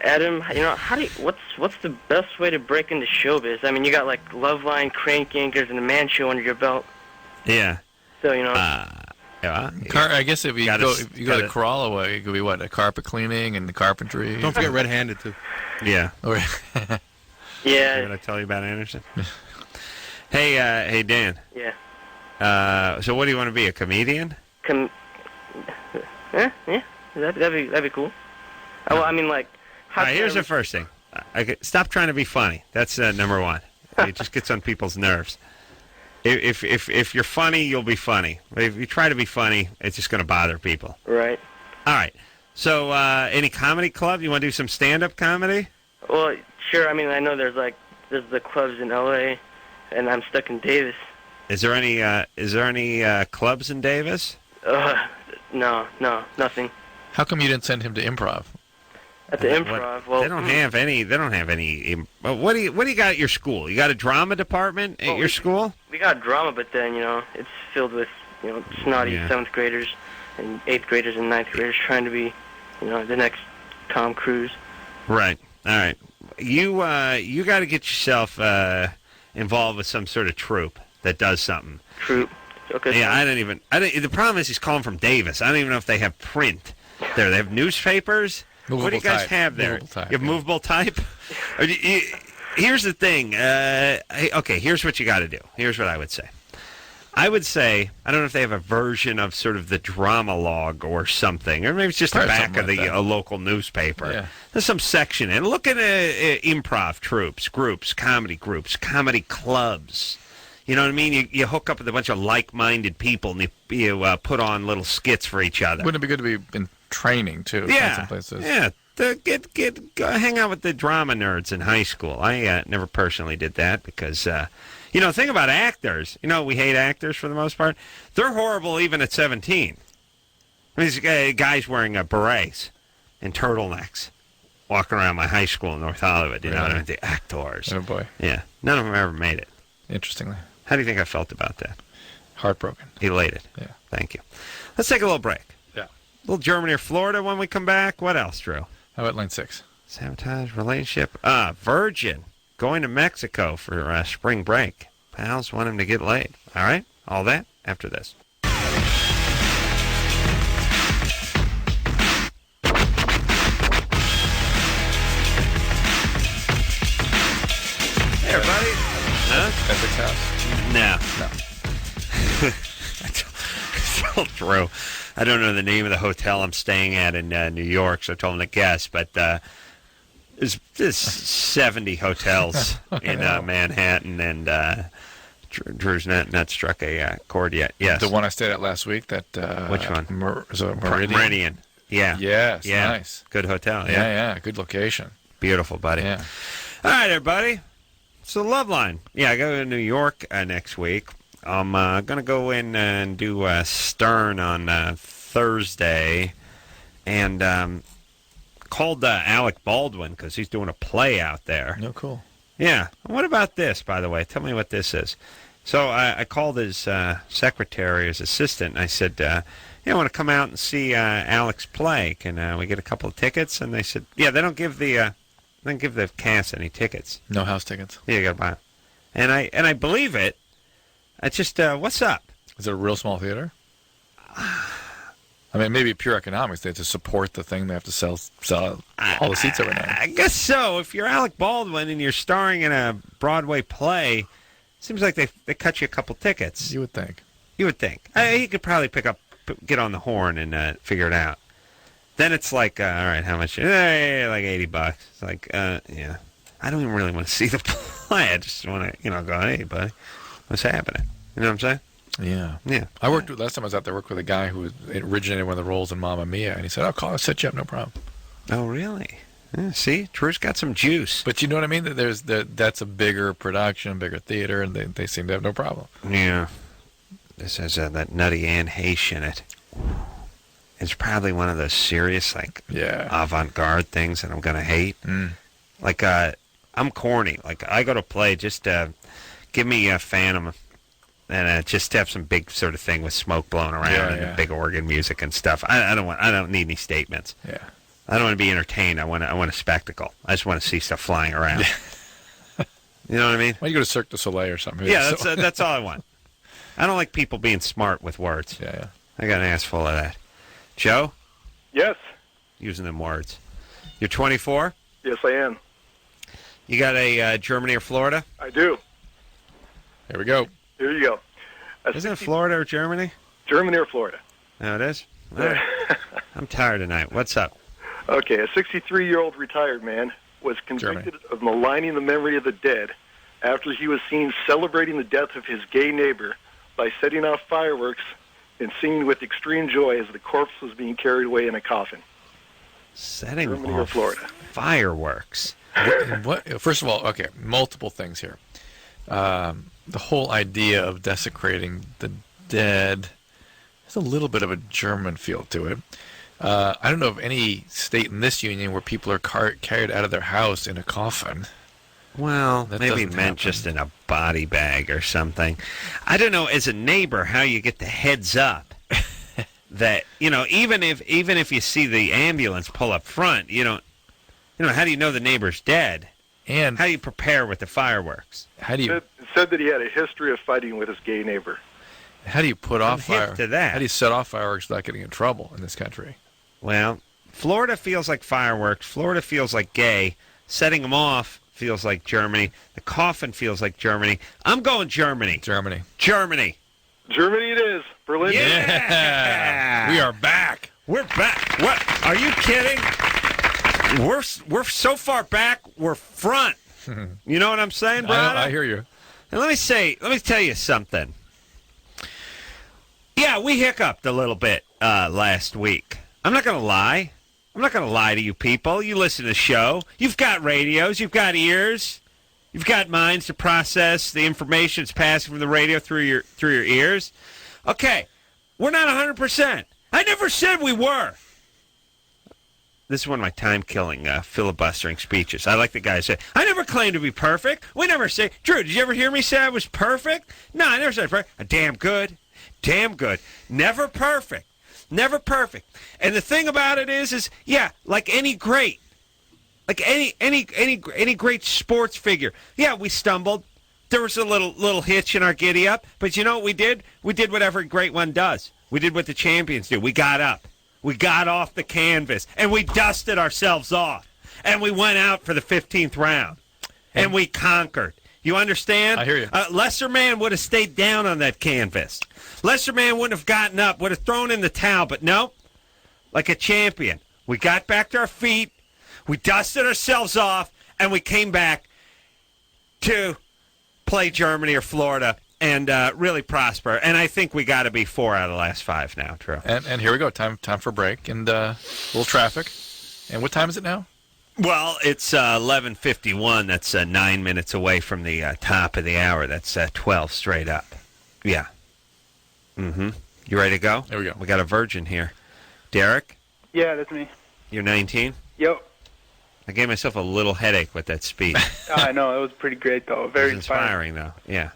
Adam, you know, what's the best way to break into showbiz? I mean, you got like Loveline, Crank Yankers, and the Man Show under your belt. Yeah. So you know. I guess if you go the Carolla way, it could be what, a carpet cleaning and the carpentry. Don't forget red-handed too. Yeah. Yeah. Did I tell you about Anderson? Hey, Dan. Yeah. So what do you want to be, a comedian? Yeah. That'd be cool. Oh, well, I mean, like. All right, here's the first thing. Stop trying to be funny. That's number one. It just gets on people's nerves. If you're funny, you'll be funny. If you try to be funny, it's just going to bother people. Right. All right. So, any comedy club? You want to do some stand-up comedy? Well, sure. I mean, I know there's the clubs in L.A., and I'm stuck in Davis. Is there any clubs in Davis? No, nothing. How come you didn't send him to improv? At the improv, well, they don't have any. They don't have any. What do you got at your school? You got a drama department at your school? We got drama, but then it's filled with snotty 7th graders and 8th graders and 9th graders trying to be the next Tom Cruise. Right. All right. You got to get yourself involved with some sort of troupe that does something. Troupe. Okay. Yeah, the problem is he's calling from Davis. I don't even know if they have print there. They have newspapers. What do you guys have there? You have movable type? Here's the thing. Okay, here's what you got to do. Here's what I would say. I would say, I don't know if they have a version of sort of the drama log or something, or maybe it's just the back of the local newspaper. Yeah. There's some section, and look at improv troops, groups, comedy clubs. You know what I mean? You hook up with a bunch of like-minded people, and you put on little skits for each other. Wouldn't it be good to be in training too? Yeah, some places. Yeah. Go hang out with the drama nerds in high school. I never personally did that because, the thing about actors, we hate actors for the most part. They're horrible even at 17. These guys wearing berets and turtlenecks walking around my high school in North Hollywood. You know what I mean? The actors. Oh, boy. Yeah. None of them ever made it. Interestingly. How do you think I felt about that? Heartbroken. Elated. Yeah. Thank you. Let's take a little break. Yeah. A little Germany or Florida when we come back. What else, Drew? How about line 6? Sabotage relationship. Virgin. Going to Mexico for spring break. Pals want him to get laid. All right? All that after this. Hey, everybody. Huh? Essex House? No. I told Drew, I don't know the name of the hotel I'm staying at in New York, so I told him to guess, but there's 70 hotels in Manhattan, and Drew's not struck a chord yet. Yes. The one I stayed at last week, that... Which one? Meridian? Meridian. Yeah. Yes, nice. Good hotel, Yeah, good location. Beautiful, buddy. Yeah. All right, everybody. So Loveline. Yeah, I go to New York next week. I'm going to go in and do Stern on Thursday, and called Alec Baldwin because he's doing a play out there. No, cool. Yeah. What about this, by the way? Tell me what this is. So I called his secretary, his assistant, and I said, I want to come out and see Alec's play. Can we get a couple of tickets? And they said, yeah, they don't give the cast any tickets. No house tickets. Yeah, you got to buy them. And I believe it. I just, what's up? Is it a real small theater? I mean, maybe pure economics. They have to support the thing. They have to sell all the seats every night. I guess so. If you're Alec Baldwin and you're starring in a Broadway play, seems like they cut you a couple tickets. You would think. You would think. He could probably get on the horn and figure it out. Then it's like, all right, how much? Like $80. It's like, yeah. I don't even really want to see the play. I just want to, go, hey, buddy, what's happening? You know what I'm saying? Yeah. Yeah. Last time I was out there, I worked with a guy who originated one of the roles in Mamma Mia, and he said, I'll set you up, no problem. Oh, really? Yeah, see, Drew's got some juice. But you know what I mean? That's a bigger production, bigger theater, and they seem to have no problem. Yeah. This has that nutty Anne Heche in it. It's probably one of those serious, avant-garde things that I'm going to hate. Like, I'm corny. Like, I go to play, just give me a Phantom and just have some big sort of thing with smoke blowing around and big organ music and stuff. I don't need any statements. Yeah. I don't want to be entertained. I want a spectacle. I just want to see stuff flying around. You know what I mean? Why don't you go to Cirque du Soleil or something? Yeah, that's all I want. I don't like people being smart with words. Yeah. I got an ass full of that. Joe? Yes. Using them words. You're 24? Yes, I am. You got a Germany or Florida? I do. Here we go. Here you go. Isn't it Florida or Germany? Germany or Florida. No, it is? All right. I'm tired tonight. What's up? Okay, a 63-year-old retired man was convicted of maligning the memory of the dead after he was seen celebrating the death of his gay neighbor by setting off fireworks and singing with extreme joy as the corpse was being carried away in a coffin. Setting Germany or off Florida. fireworks. What? First of all, okay, multiple things here. The whole idea of desecrating the dead has a little bit of a German feel to it. I don't know of any state in this union where people are carried out of their house in a coffin. Well, That maybe doesn't meant happen. just in a body bag or something. I don't know, as a neighbor, how you get the heads up that, even if you see the ambulance pull up front, how do you know the neighbor's dead? And how do you prepare with the fireworks? How do you It said that he had a history of fighting with his gay neighbor. How do you put off hip to that. How do you set off fireworks without getting in trouble in this country? Well, Florida feels like fireworks. Florida feels like gay. Setting them off feels like Germany. The coffin feels like Germany. I'm going Germany. Germany. Germany it is. Berlin. Yeah. We are back. We're back. What? Are you kidding? We're so far back, we're front. You know what I'm saying, brother? I hear you. And let me tell you something. Yeah, we hiccuped a little bit last week. I'm not going to lie. I'm not going to lie to you people. You listen to the show. You've got radios. You've got ears. You've got minds to process the information that's passing from the radio through your ears. Okay, we're not 100%. I never said we were. This is one of my time-killing filibustering speeches. I like the guy who said, I never claimed to be perfect. We never say, Drew, did you ever hear me say I was perfect? No, I never said perfect. Damn good. Damn good. Never perfect. Never perfect. And the thing about it is like any great, like any great sports figure. Yeah, we stumbled. There was a little hitch in our giddy up. But you know what we did? We did what every great one does. We did what the champions do. We got up. We got off the canvas, and we dusted ourselves off, and we went out for the 15th round, and we conquered. You understand? I hear you. Lesser man would have stayed down on that canvas. Lesser man wouldn't have gotten up, would have thrown in the towel, but no, like a champion. We got back to our feet, we dusted ourselves off, and we came back to play Germany or Florida and really prosper. And I think we got to be 4 out of the last 5 now, Drew. And here we go. Time for break and a little traffic. And what time is it now? Well, it's 11:51. That's 9 minutes away from the top of the hour. That's 12 straight up. Yeah. Mm-hmm. You ready to go? There we go. We got a virgin here. Derek, Yeah, that's me. you're 19? Yep. I gave myself a little headache with that speech. I know, it was pretty great, though. It Very was inspiring, though. Yeah.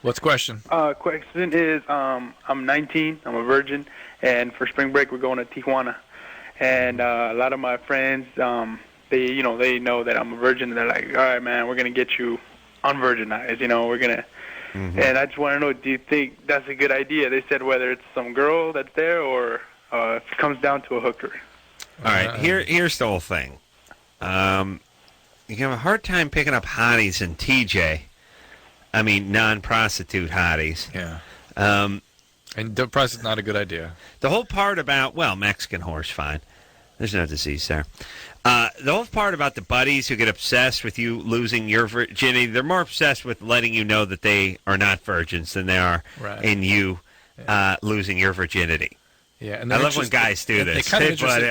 What's the question? Question is, I'm 19, I'm a virgin, and for spring break we're going to Tijuana. And a lot of my friends, they know that I'm a virgin, and they're like, all right, man, we're going to get you unvirginized, we're going to... Mm-hmm. And I just want to know, do you think that's a good idea? They said whether it's some girl that's there or if it comes down to a hooker. All right, here's the whole thing. You can have a hard time picking up hotties in TJ. I mean, non-prostitute hotties. Yeah. And the price is not a good idea. The whole part about, well, Mexican whore's fine. There's no disease there. The whole part about the buddies who get obsessed with you losing your virginity, they're more obsessed with letting you know that they are not virgins than they are in you losing your virginity. Yeah, and I love when guys do this. Hey, buddy,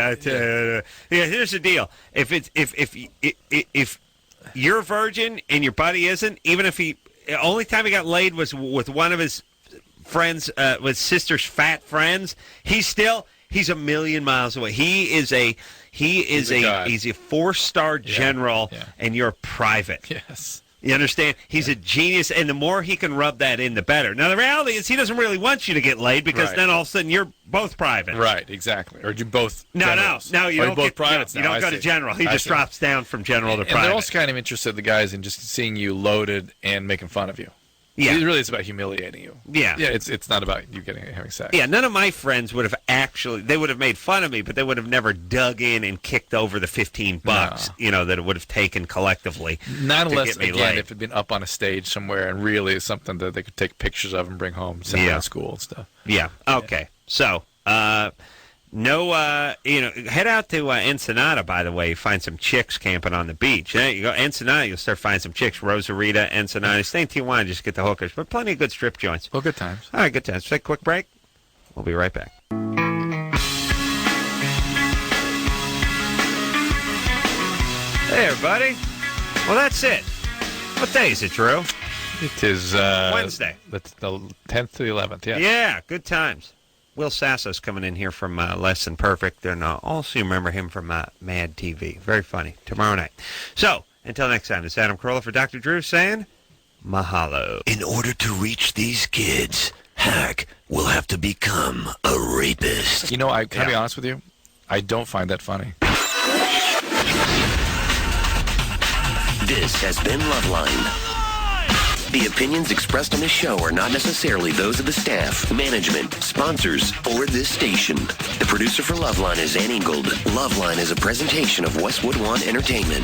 here's the deal. If you're a virgin and your buddy isn't, even if the only time he got laid was with one of his friends, with sister's fat friends, he's a million miles away. He's a 4-star general, and you're private. Yes. You understand? He's a genius, and the more he can rub that in, the better. Now, the reality is he doesn't really want you to get laid because then all of a sudden you're both private. Right, exactly. Or you both No, you don't both get privates you now. don't go to general. He just drops down from general to private. And they're also kind of interested, the guys, in just seeing you loaded and making fun of you. Yeah. It really is about humiliating you. Yeah. Yeah, it's not about you having sex. Yeah, none of my friends would have they would have made fun of me, but they would have never dug in and kicked over the $15, that it would have taken collectively. Not unless, to get me again, laid. if it had been up on a stage somewhere and really something that they could take pictures of and bring home, send out of school and stuff. Yeah, okay. So, head out to Ensenada, by the way. You find some chicks camping on the beach. You go Ensenada, you'll start finding some chicks. Rosarita, Ensenada. Stay in Tijuana, just get the hookers. But plenty of good strip joints. Well, good times. All right, good times. Take a quick break. We'll be right back. Hey, everybody. Well, that's it. What day is it, Drew? It is Wednesday. That's the 10th to the 11th, yeah. Yeah, good times. Will Sasso's coming in here from Less Than Perfect, and also you remember him from Mad TV. Very funny. Tomorrow night. So, until next time, it's Adam Carolla for Dr. Drew saying, mahalo. In order to reach these kids, Hack will have to become a rapist. You know, can I be honest with you? I don't find that funny. This has been Loveline. The opinions expressed on this show are not necessarily those of the staff, management, sponsors, or this station. The producer for Loveline is Ann Ingold. Loveline is a presentation of Westwood One Entertainment.